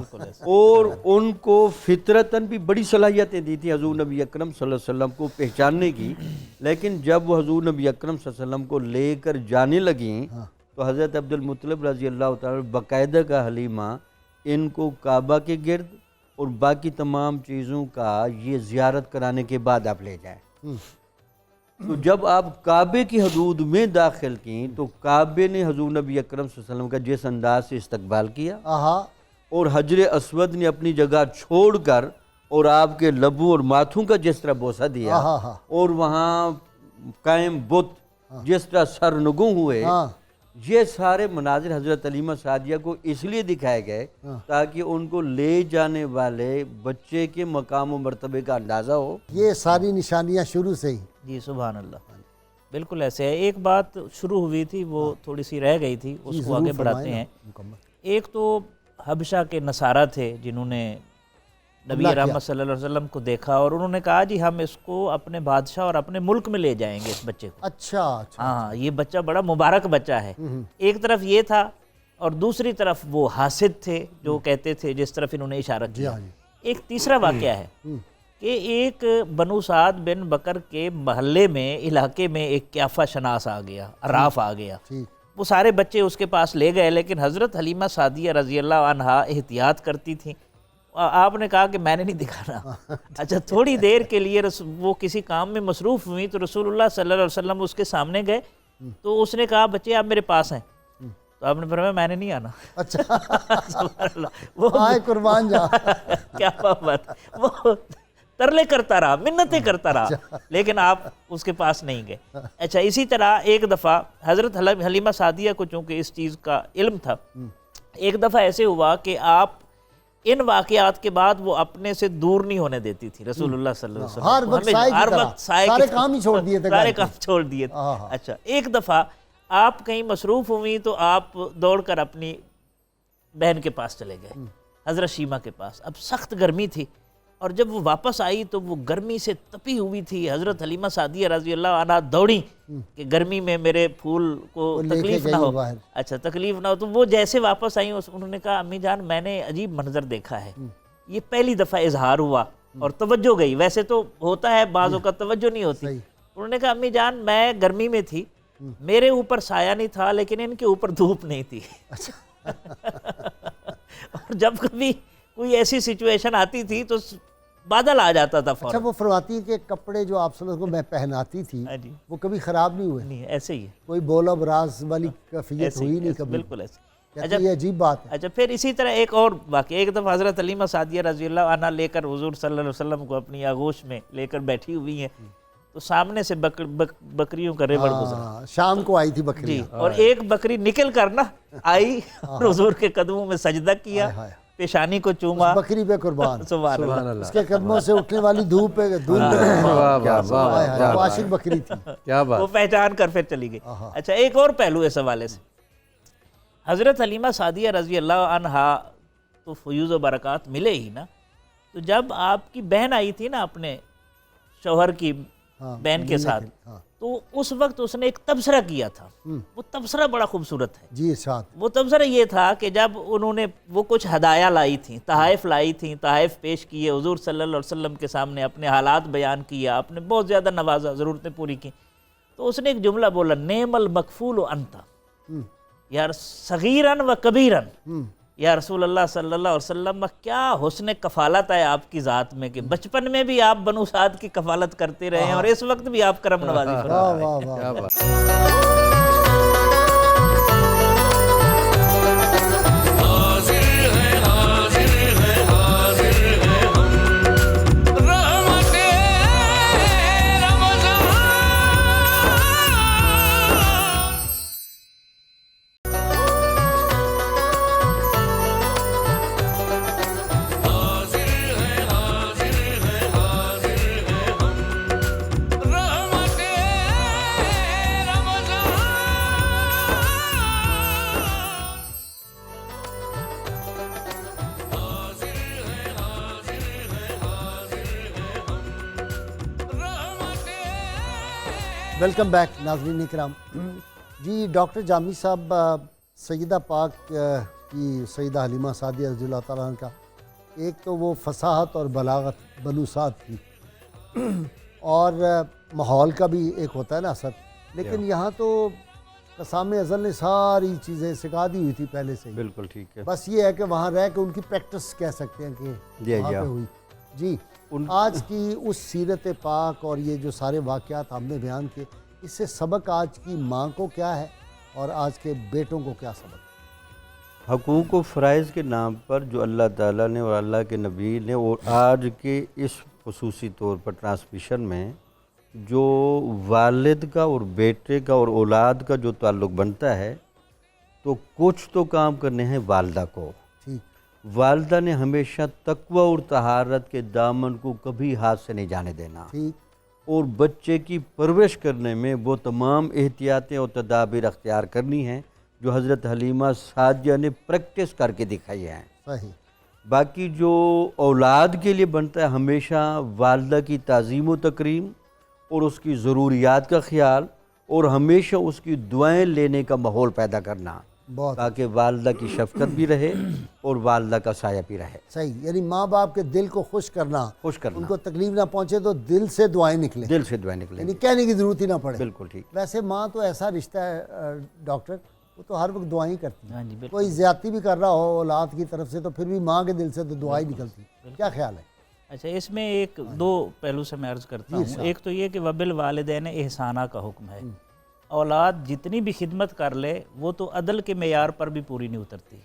اور ان کو فطرتاً بھی بڑی صلاحیتیں دی تھی حضور نبی اکرم صلی اللہ علیہ وسلم کو پہچاننے کی، لیکن جب وہ حضور نبی اکرم صلی اللہ علیہ وسلم کو لے کر جانے لگیں تو حضرت عبدالمطلب رضی اللہ تعالیٰ باقاعدہ کا حلیمہ ان کو کعبہ کے گرد اور باقی تمام چیزوں کا یہ زیارت کرانے کے بعد آپ لے جائیں. تو جب آپ کعبے کی حدود میں داخل کیں تو کعبے نے حضور نبی اکرم صلی اللہ علیہ وسلم کا جس انداز سے استقبال کیا اور حجر اسود نے اپنی جگہ چھوڑ کر اور آپ کے لبوں اور ماتھوں کا جس طرح بوسہ دیا اور وہاں قائم بت جس طرح سرنگوں ہوئے، یہ سارے مناظر حضرت حلیمہ سعدیہ کو اس لیے دکھائے گئے تاکہ ان کو لے جانے والے بچے کے مقام و مرتبے کا اندازہ ہو. یہ ساری نشانیاں شروع سے ہی. جی سبحان اللہ، بالکل ایسے ہے. ایک بات شروع ہوئی تھی وہ تھوڑی سی رہ گئی تھی، اس کو آگے بڑھاتے ہیں. ایک تو حبشہ کے نصارہ تھے جنہوں نے نبی رحمت صلی اللہ علیہ وسلم کو دیکھا اور انہوں نے کہا جی ہم اس کو اپنے بادشاہ اور اپنے ملک میں لے جائیں گے اس بچے کو. اچھا ہاں، یہ بچہ بڑا مبارک بچہ ہے. ایک طرف یہ تھا اور دوسری طرف وہ حاسد تھے جو کہتے تھے جس طرف انہوں نے اشارہ کیا. ایک تیسرا واقعہ ہے کہ ایک بنو سعد بن بکر کے محلے میں، علاقے میں ایک قیافہ شناس آ گیا، عراف آ گیا. وہ سارے بچے اس کے پاس لے گئے لیکن حضرت حلیمہ سعدیہ رضی اللہ عنہا احتیاط کرتی تھیں. آپ نے کہا کہ میں نے نہیں دکھانا. اچھا، تھوڑی دیر کے لیے وہ کسی کام میں مصروف ہوئی تو رسول اللہ صلی اللہ علیہ وسلم اس کے سامنے گئے تو اس نے کہا بچے آپ میرے پاس ہیں. تو آپ نے فرمایا میں نے نہیں آنا. اچھا سبحان اللہ، وہ آئے قربان جا. کیا بات، وہ ترلے کرتا رہا، منتیں کرتا رہا لیکن آپ اس کے پاس نہیں گئے. اچھا، اسی طرح ایک دفعہ حضرت حلیمہ سعدیہ کو چونکہ اس چیز کا علم تھا، ایک دفعہ ایسے ہوا کہ آپ ان واقعات کے بعد وہ اپنے سے دور نہیں ہونے دیتی تھی رسول اللہ صلی اللہ علیہ وسلم. ہر وقت سارے کام ہی چھوڑ دیے تھے. سارے کام چھوڑ دیے تھے. اچھا، ایک دفعہ آپ کہیں مصروف ہوئی تو آپ دوڑ کر اپنی بہن کے پاس چلے گئے، حضرت شیمہ کے پاس. اب سخت گرمی تھی اور جب وہ واپس آئی تو وہ گرمی سے تپی ہوئی تھی. حضرت حلیمہ سعدیہ رضی اللہ عنہا دوڑی کہ گرمی میں میرے پھول کو تکلیف نہ ہو. اچھا، تکلیف نہ ہو. تو وہ جیسے واپس آئیں انہوں نے کہا امی جان میں نے عجیب منظر دیکھا ہے. یہ پہلی دفعہ اظہار ہوا اور توجہ گئی. ویسے تو ہوتا ہے بعضوں کا توجہ نہیں ہوتی. انہوں نے کہا امی جان میں گرمی میں تھی، میرے اوپر سایہ نہیں تھا لیکن ان کے اوپر دھوپ نہیں تھی. اور جب کبھی کوئی ایسی سچویشن آتی تھی تو بادل آ جاتا تھا فوراً. اچھا، وہ فرماتی ہے کہ کپڑے جو آپ صلی اللہ علیہ وسلم کو میں پہناتی تھی وہ کبھی خراب نہیں ہوئے؟ نہیں، ایسے ہی ہے، کوئی بولا براز والی کیفیت ہوئی نہیں کبھی. بالکل ایسے. اچھا، یہ عجیب بات ہے. اچھا، پھر اسی طرح ایک اور واقعہ. ایک دفعہ حضرت حلیمہ سعدیہ رضی اللہ عنہا لے کر حضور صلی اللہ علیہ وسلم کو اپنی آغوش میں لے کر بیٹھی ہوئی ہیں تو سامنے سے بکریوں کا ریوڑ گزرا. شام کو آئی تھی بکری اور ایک بکری نکل کر نہ آئی اور حضور کے قدموں میں سجدہ کیا، پیشانی کو چوما. بکری پہ قربان. سبحان اللہ. اس کے قدموں سے اٹھنے والی دھوپ پہ عاشق بکری تھی. وہ پہچان کر پھر چلی گئی. اچھا، ایک اور پہلو اس حوالے سے، حضرت حلیمہ سعدیہ رضی اللہ عنہا تو فیوز و برکات ملے ہی نا. تو جب آپ کی بہن آئی تھی نا اپنے شوہر کی بہن کے ساتھ، تو اس وقت اس نے ایک تبصرہ کیا تھا. وہ تبصرہ بڑا خوبصورت ہے. جی ارشاد. وہ تبصرہ یہ تھا کہ جب انہوں نے وہ کچھ ہدایہ لائی تھیں، تحائف لائی تھیں، تحائف پیش کیے حضور صلی اللہ علیہ وسلم کے سامنے، اپنے حالات بیان کیا، آپ نے بہت زیادہ نوازا، ضرورتیں پوری کی. تو اس نے ایک جملہ بولا، نعم المکفول انت یا صغیرن و کبیرن. یا رسول اللہ صلی اللہ علیہ وسلم، کیا حسن کفالت ہے آپ کی ذات میں کہ بچپن میں بھی آپ بنو سعد کی کفالت کرتے رہے ہیں اور اس وقت بھی آپ کرم نوازی فرما رہے ہیں. ویلکم بیک ناظرین اکرام. جی ڈاکٹر جامی صاحب، سیدہ پاک کی سیدہ حلیمہ سعدیہ رضی اللہ تعالیٰ عنہ کا ایک تو وہ فصاحت اور بلاغت بنو سعد کی اور ماحول کا بھی ایک ہوتا ہے نا اثر، لیکن یہاں تو قسام ازل نے ساری چیزیں سکھا دی ہوئی تھی پہلے سے ہی. بالکل ٹھیک ہے. بس یہ ہے کہ وہاں رہ کے ان کی پریکٹس کہہ سکتے ہیں کہ وہاں پہ ہوئی. جی آج کی اس سیرت پاک اور یہ جو سارے واقعات ہم نے بیان کیے، اس سے سبق آج کی ماں کو کیا ہے اور آج کے بیٹوں کو کیا سبق؟ حقوق و فرائض کے نام پر جو اللہ تعالیٰ نے اور اللہ کے نبی نے اور آج کے اس خصوصی طور پر ٹرانسمیشن میں جو والد کا اور بیٹے کا اور اولاد کا جو تعلق بنتا ہے، تو کچھ تو کام کرنے ہیں والدہ کو. والدہ نے ہمیشہ تقوی اور طہارت کے دامن کو کبھی ہاتھ سے نہیں جانے دینا، اور بچے کی پرورش کرنے میں وہ تمام احتیاطیں اور تدابیر اختیار کرنی ہیں جو حضرت حلیمہ سعدیہ نے پریکٹس کر کے دکھائی ہیں. صحیح. باقی جو اولاد کے لیے بنتا ہے، ہمیشہ والدہ کی تعظیم و تکریم اور اس کی ضروریات کا خیال، اور ہمیشہ اس کی دعائیں لینے کا ماحول پیدا کرنا، تاکہ والدہ کی شفقت بھی رہے اور والدہ کا سایہ بھی رہے. صحیح. یعنی ماں باپ کے دل کو خوش کرنا، ان کو تکلیف نہ پہنچے تو دل سے دعائیں نکلیں. دل سے دعائیں نکلیں، یعنی کہنے کی ضرورت ہی نہ پڑے. بالکل ٹھیک. ویسے ماں تو ایسا رشتہ ہے ڈاکٹر، وہ تو ہر وقت دعائیں کرتی ہاں جی ہے. بالکل. کوئی زیادتی بھی کر رہا ہو اولاد کی طرف سے تو پھر بھی ماں کے دل سے تو دعائیں نکلتی. کیا خیال ہے؟ اچھا، اس میں ایک دو پہلو سے میں عرض کرتا ہوں. ایک تو یہ کہ وبالوالدین احسانہ کا حکم ہے. اولاد جتنی بھی خدمت کر لے وہ تو عدل کے معیار پر بھی پوری نہیں اترتی.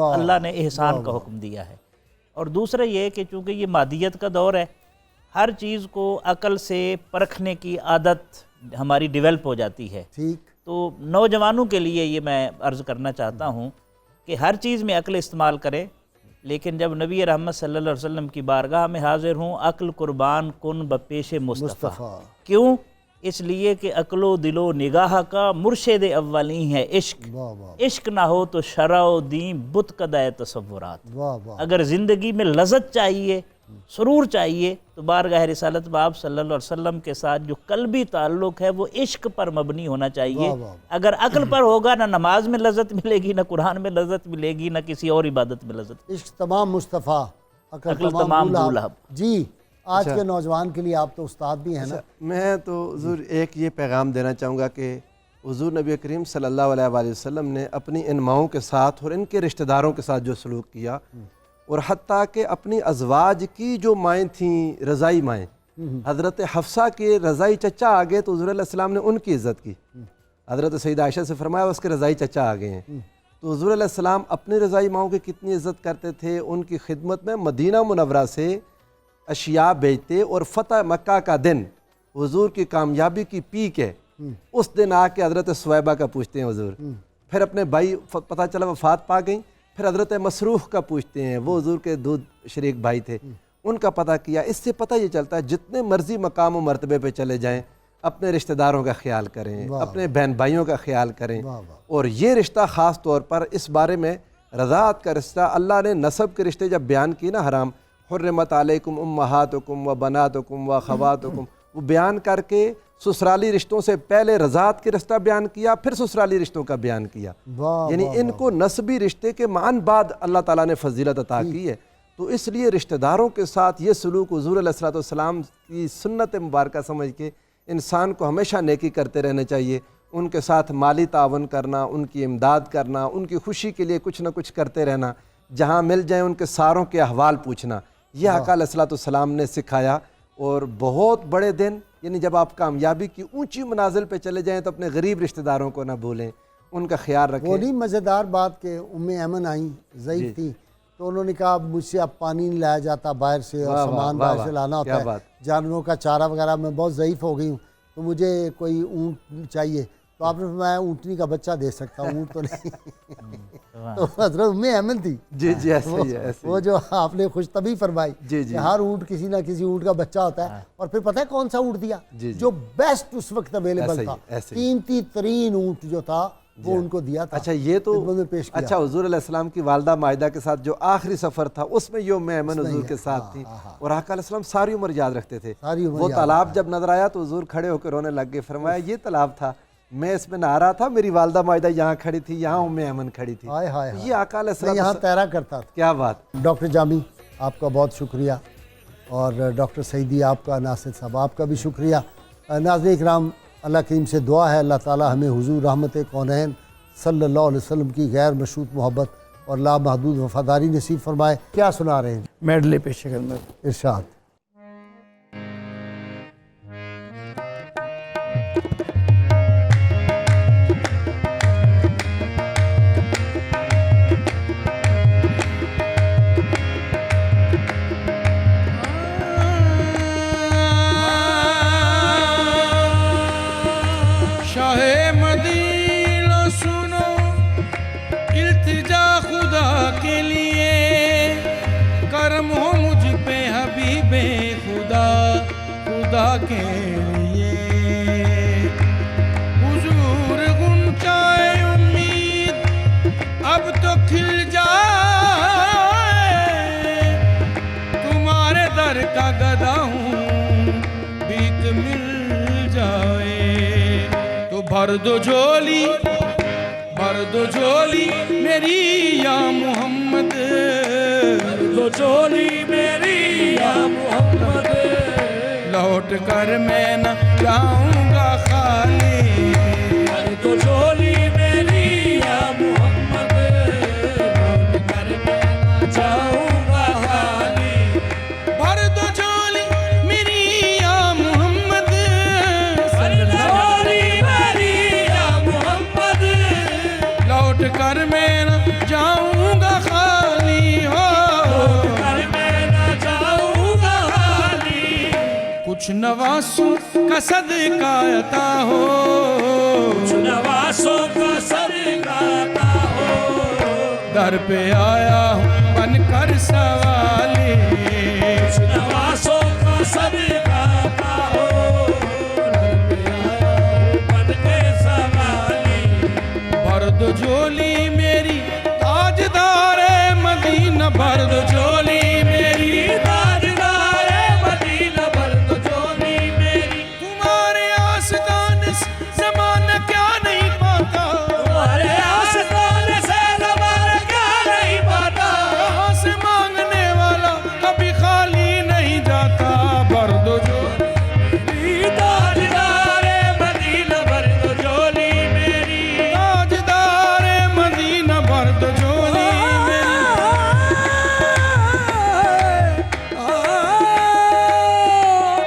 اللہ نے احسان کا حکم دیا ہے. اور دوسرا یہ کہ چونکہ یہ مادیت کا دور ہے، ہر چیز کو عقل سے پرکھنے کی عادت ہماری ڈیولپ ہو جاتی ہے. تو نوجوانوں کے لیے یہ میں عرض کرنا چاہتا ہوں کہ ہر چیز میں عقل استعمال کرے، لیکن جب نبی رحمت صلی اللہ علیہ وسلم کی بارگاہ میں حاضر ہوں، عقل قربان کن بپیش مصطفیٰ. کیوں؟ اس لیے کہ عقل و دل و نگاہ کا مرشد اولین ہے عشق. عشق نہ ہو تو شرع و دین بت قدع تصورات. اگر زندگی میں لذت چاہیے، سرور چاہیے، تو بارگاہ رسالت باب صلی اللہ علیہ وسلم کے ساتھ جو قلبی تعلق ہے وہ عشق پر مبنی ہونا چاہیے. اگر عقل پر ہوگا، نہ نماز میں لذت ملے گی، نہ قرآن میں لذت ملے گی، نہ کسی اور عبادت میں لذت. عشق تمام مصطفیٰ، عقل تمام دولہب. جی آج کے نوجوان کے لیے آپ تو استاد بھی ہیں نا. میں تو حضور ایک یہ پیغام دینا چاہوں گا کہ حضور نبی کریم صلی اللہ علیہ وآلہ وسلم نے اپنی ان ماؤں کے ساتھ اور ان کے رشتہ داروں کے ساتھ جو سلوک کیا، اور حتیٰ کہ اپنی ازواج کی جو مائیں تھیں، رضائی مائیں، حضرت حفصہ کے رضائی چچا آگے تو حضور علیہ السلام نے ان کی عزت کی. حضرت سیدہ عائشہ سے فرمایا اس کے رضائی چچا آگے ہیں. تو حضور علیہ السلام اپنی رضائی ماؤں کی کتنی عزت کرتے تھے. ان کی خدمت میں مدینہ منورہ سے اشیاء بیچتے، اور فتح مکہ کا دن حضور کی کامیابی کی پیک ہے. اس دن آ کے حضرت صویبہ کا پوچھتے ہیں حضور. پھر اپنے بھائی پتہ چلا وفات پا گئیں، پھر حضرت مسروح کا پوچھتے ہیں، وہ حضور کے دودھ شریک بھائی تھے، ان کا پتہ کیا. اس سے پتہ یہ چلتا ہے جتنے مرضی مقام و مرتبے پہ چلے جائیں، اپنے رشتہ داروں کا خیال کریں، اپنے بہن بھائیوں کا خیال کریں. اور یہ رشتہ خاص طور پر اس بارے میں رضاعت کا رشتہ، اللہ نے نسب کے رشتے جب بیان کی نا حرام، حرمت علیکم امہاتکم و بناتکم و خواتکم، وہ بیان کر کے سسرالی رشتوں سے پہلے رضاعت کے رشتہ بیان کیا، پھر سسرالی رشتوں کا بیان کیا. یعنی ان کو نسبی رشتے کے معاً بعد اللہ تعالیٰ نے فضیلت عطا کی ہے. تو اس لیے رشتہ داروں کے ساتھ یہ سلوک حضور علیہ السلام کی سنت مبارکہ سمجھ کے انسان کو ہمیشہ نیکی کرتے رہنا چاہیے. ان کے ساتھ مالی تعاون کرنا، ان کی امداد کرنا، ان کی خوشی کے لیے کچھ نہ کچھ کرتے رہنا، جہاں مل جائیں ان کے ساروں کے احوال پوچھنا، یہ آقا علیہ السلام نے سکھایا. اور بہت بڑے دن، یعنی جب آپ کامیابی کی اونچی منازل پہ چلے جائیں تو اپنے غریب رشتہ داروں کو نہ بھولیں، ان کا خیال رکھیں. وہ نہیں مزیدار بات کہ ام ایمن آئیں، ضعیف تھی، تو انہوں نے کہا مجھ سے اب پانی نہیں لایا جاتا باہر سے، اور سامان باہر سے لانا ہوتا ہے، جانوروں کا چارہ وغیرہ، میں بہت ضعیف ہو گئی ہوں تو مجھے کوئی اونٹ چاہیے. تو آپ نے فرمایا اونٹنی کا بچہ دے سکتا ہوں، اونٹ تو نہیں. تو حضرت ام ایمن تھی. جی جی ایسے ہی ہے. وہ جو آپ نے خوش طبی فرمائی کہ ہر اونٹ کسی نہ کسی اونٹ کا بچہ ہوتا ہے. اور پھر پتہ ہے کون سا اونٹ دیا جو بیسٹ اس وقت اویلیبل تھا، قیمتی ترین اونٹ جو تھا وہ ان کو دیا تھا. اچھا یہ تو اچھا حضور علیہ السلام کی والدہ مائدہ کے ساتھ جو آخری سفر تھا اس میں یہ ام ایمن حضور کے ساتھ تھی، اور آقا علیہ السلام ساری عمر یاد رکھتے تھے. وہ تالاب جب نظر آیا تو حضور کھڑے ہو کے رونے لگ گئے. فرمایا یہ تالاب تھا، میں اس میں نہا رہا تھا، میری والدہ مائدہ یہاں کھڑی تھی، یہاں ام ایمن کھڑی تھی. یہ آقا علیہ السلام یہاں تیرا کرتا تھا. کیا بات. ڈاکٹر جامی آپ کا بہت شکریہ، اور ڈاکٹر سعیدی آپ کا، ناصر صاحب آپ کا بھی شکریہ. ناظرین اکرام، اللہ کریم سے دعا ہے اللہ تعالی ہمیں حضور رحمت کونین صلی اللہ علیہ وسلم کی غیر مشروط محبت اور لامحدود وفاداری نصیب فرمائے۔ کیا سنا رہے ہیں؟ میڈلے پیش کرنا۔ ارشاد۔ شاہ مدینہ سنو التجا خدا کے لیے، کرم ہو مجھ پہ حبیب خدا، خدا کے لیے حضور غنچۂ امید اب تو کھل جائے، تمہارے در کا گدا ہوں بھیک مل جائے، تو بھر دو جھولی، بھر دو جھولی میری یا محمد، بھر دو جھولی میری یا محمد، لوٹ کر میں نہ جاؤں گا خالی، بھر دو جھولی میری یا محمد، لوٹ کر میں نہ جاؤں گا خالی، بھر دو جھولی میری یا محمد، بھر دو جھولی میری یا محمد، لوٹ کر میں نہ جاؤں گا خالی، ہو لوٹ کر میں نہ جاؤں گا خالی، کچھ نواسوں کا صدقہ عطا ہو، کچھ نواسوں کا صدقہ عطا ہو، در پہ آیا ہوں بن کر سوالی، کچھ نواسوں کا صدقہ عطا ہو، در پہ آیا ہوں بن کے سوالی، بھر دو جھولی میری تاجدار مدینہ، بھر دو جھولی میری تاجدار مدینہ، بھر دو جھولی میری، تمہارے آستانے سے زمانہ کیا نہیں پاتا، تمہارے آستانے سے زمانہ کیا نہیں پاتا، یہاں سے مانگنے والا کبھی خالی نہیں جاتا، بھر دو جھولی تاجدار مدینہ، بھر دو جھولی میری تاجدار مدینہ، بھر دو جھولی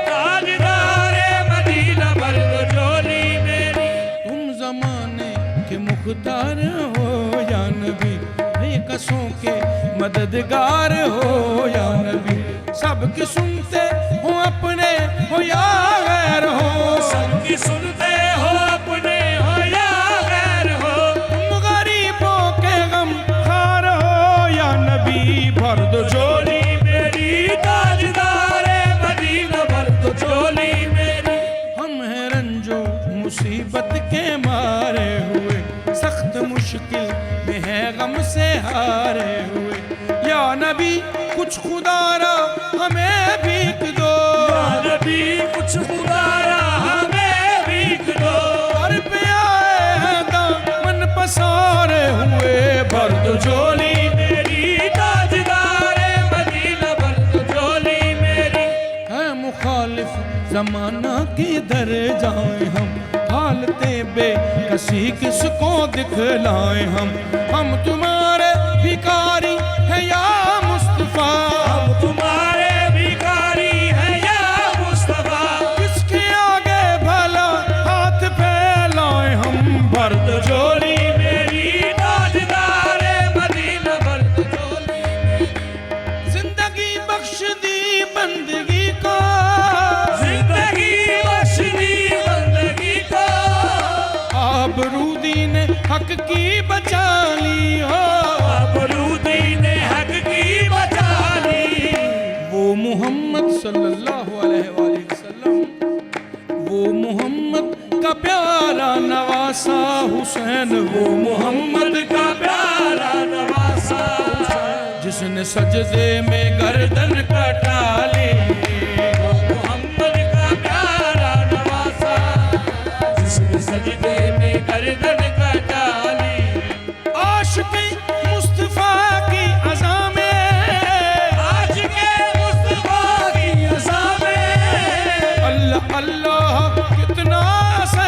تاجدار مدینہ، بھر دو جھولی میری، تم زمانے کے مختار ہو یا نبی، بے کسوں کے مددگار ہو یا نبی، سب کی سنتے ہو اپنے ہو یا غیر ہو، سب کی سنتے ہو اپنے ہو یا غیر ہو، تم غریبوں کے غم خار ہو یا نبی، بھر دو جھولی میری تاجدار مدینہ، بھر دو جھولی میری، ہم ہیں رنجو مصیبت کے مارے ہوئے، سخت مشکل میں ہے غم سے ہارے ہوئے، یا نبی کچھ خدا را ہمیں بھیک دو، یا نبی کچھ خدا را ہمیں بھیک دو، در پہ آئے ہیں دامن پسارے ہوئے، بھر دو جھولی میری تاجدار مدینہ، بھر دو جھولی میری، ہے مخالف زمانہ کدھر جائیں ہم، حالتیں بے کسی کس کو دکھلائیں ہم تمہارے بھکاری ہیں یا مصطفیٰ، ہم تمہارے بھکاری ہیں یا مصطفیٰ، کس کے آگے بھلا ہاتھ پھیلائیں ہم، بھر دو جھولی میری تاجدار مدینہ، بھر دو جھولی میری، زندگی بخش دی بندگی کو، زندگی بخش دی بندگی کو، آبرودی نے حق کی بچا لی ہو، آبرودی نے حق کی بچا لی، وہ محمد صلی اللہ علیہ وآلہ وسلم، وہ محمد کا پیارا نواسا حسین، وہ محمد کا پیارا نواسا حسین، جس نے سجدے میں گردن کٹا لی، وہ محمد کا پیارا نواسا، جس نے سجدے میں گردن کٹا لی، عاشق مصطفیٰ کی عزا میں، عاشق مصطفیٰ کی عزا میں، اللہ اللہ کتنا سے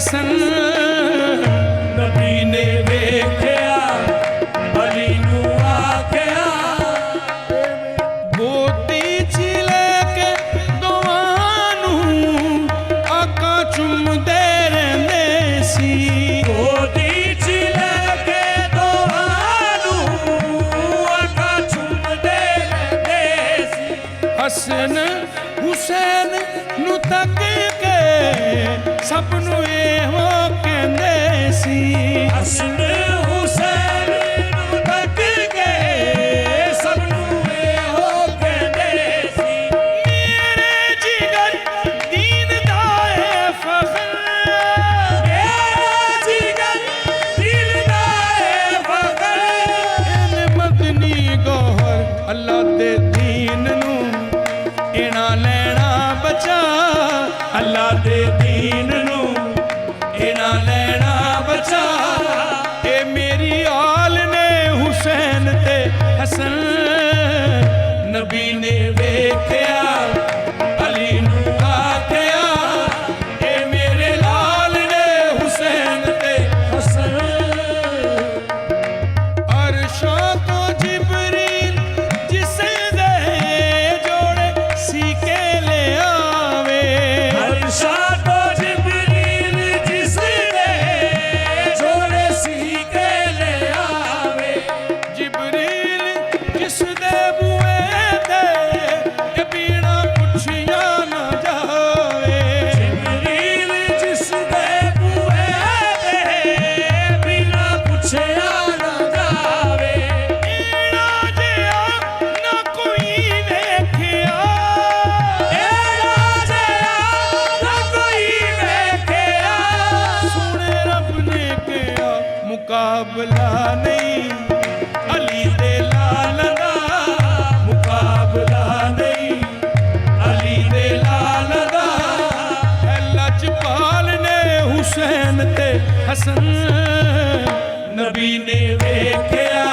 ਹਸਨ ਨਬੀ ਨੇ ਵੇਖਿਆ ਅਲੀ ਨੂੰ ਆਖਿਆ ਗੋਦੀ 'ਚ ਲੈ ਕੇ ਦੋਵਾਂ ਨੂੰ ਆਕਾ ਚੁੰਮਦੇ ਰਹਿੰਦੇ ਸੀ ਗੋਦੀ 'ਚ ਲੈ ਕੇ ਦੋਹਾਂ ਨੂੰ ਆਕਾ ਚੁੰਮਦੇ ਰਹਿੰਦੇ ਸੀ ਹਸਨ ਹੁਸੈਨ ਨੂੰ ਤੱਕ ਕੇ ਸਭ ਨੂੰ ਇਹੋ ਕਹਿੰਦੇ ਸੀ ਹਸਨ ਹੁਸੈਨ ਨੂੰ ਤੱਕ ਕੇ ਸਭ ਨੂੰ ਇਹੋ ਕਹਿੰਦੇ ਸੀ ਮੇਰੇ ਜਿਗਰ ਦੀਨ ਦਾ ਹੈ ਫਖਰ ਮੇਰਾ ਜਿਗਰ ਦਿਲ ਦਾ ਹੈ ਫਖਰ ਇਹਨੇ ਮਦਨੀ ਗੌਹਰ ਅੱਲਾ ਦੇ ਦੀਨ ਨੂੰ ਇਣਾ ਲੈਣਾ ਬਚਾ ਅੱਲਾ ਦੇ ਦੀਨ ਨੂੰ ਇਣਾ ਲੈਣਾ ਬਚਾ ਇਹ ਮੇਰੀ ਆਲ ਨੇ ਹੁਸੈਨ ਤੇ ਹਸਨ ਨਬੀ ਨੇ ਵੇਖਿਆ ਅਲੀ ਨੂੰ ਆਖਿਆ ਇਹ ਮੇਰੇ ਲਾਲ ਨੇ ਹੁਸੈਨ ਤੇ ਹਸਨ ਅਰਸ਼ਾਂ ਤੋਂ ਜਿਬਰੀਲ ਜਿਸ ਦੇ ਜੋੜੇ ਸੀ ਕੇ ਲਿਆਵੇ ਅਰਸ਼ਾ ਤੋਂ ਜਿਬਰੀਲ ਜਿਸ ਦੇ ਜੋੜੇ ਸੀ ਕੇ ਲਿਆਵੇ ਜਿਬਰੀਲ ਜਿਸ ਦੇ ਬੂਏ ਤੇ ਇਹ ਪੀਣਾ ਪੁੱਛਿਆ ਨਾ ਜਾਵੇ ਜਿਬਰੀਲ ਜਿਸ ਦੇ ਬੂਹੇ ਤੇ ਬਿਨਾ ਪੁੱਛਿਆ ਨਾ ਜਾਵੇ ਏੜਾ ਜਿਹਾ ਨਾ ਕੋਈ ਵੇਖਿਆ ਇਹਦਾ ਜਿਹਾ ਨਾ ਕੋਈ ਵੇਖਿਆ ਸੋਹਣੇ ਰੱਬ ਨੇ ਕਿਹਾ ਮੁਕਾਬਲਾ ਨਹੀਂ ਅਲੀ ਦੇ ਲਾਲ ਦਾ ਮੁਕਾਬਲਾ ਨਹੀਂ ਅਲੀ ਦੇ ਲਾਲ ਦਾ ਹੈ ਲਜਪਾਲ ਨੇ ਹੁਸੈਨ ਤੇ ਹਸਨ ਨਬੀ ਨੇ ਵੇਖਿਆ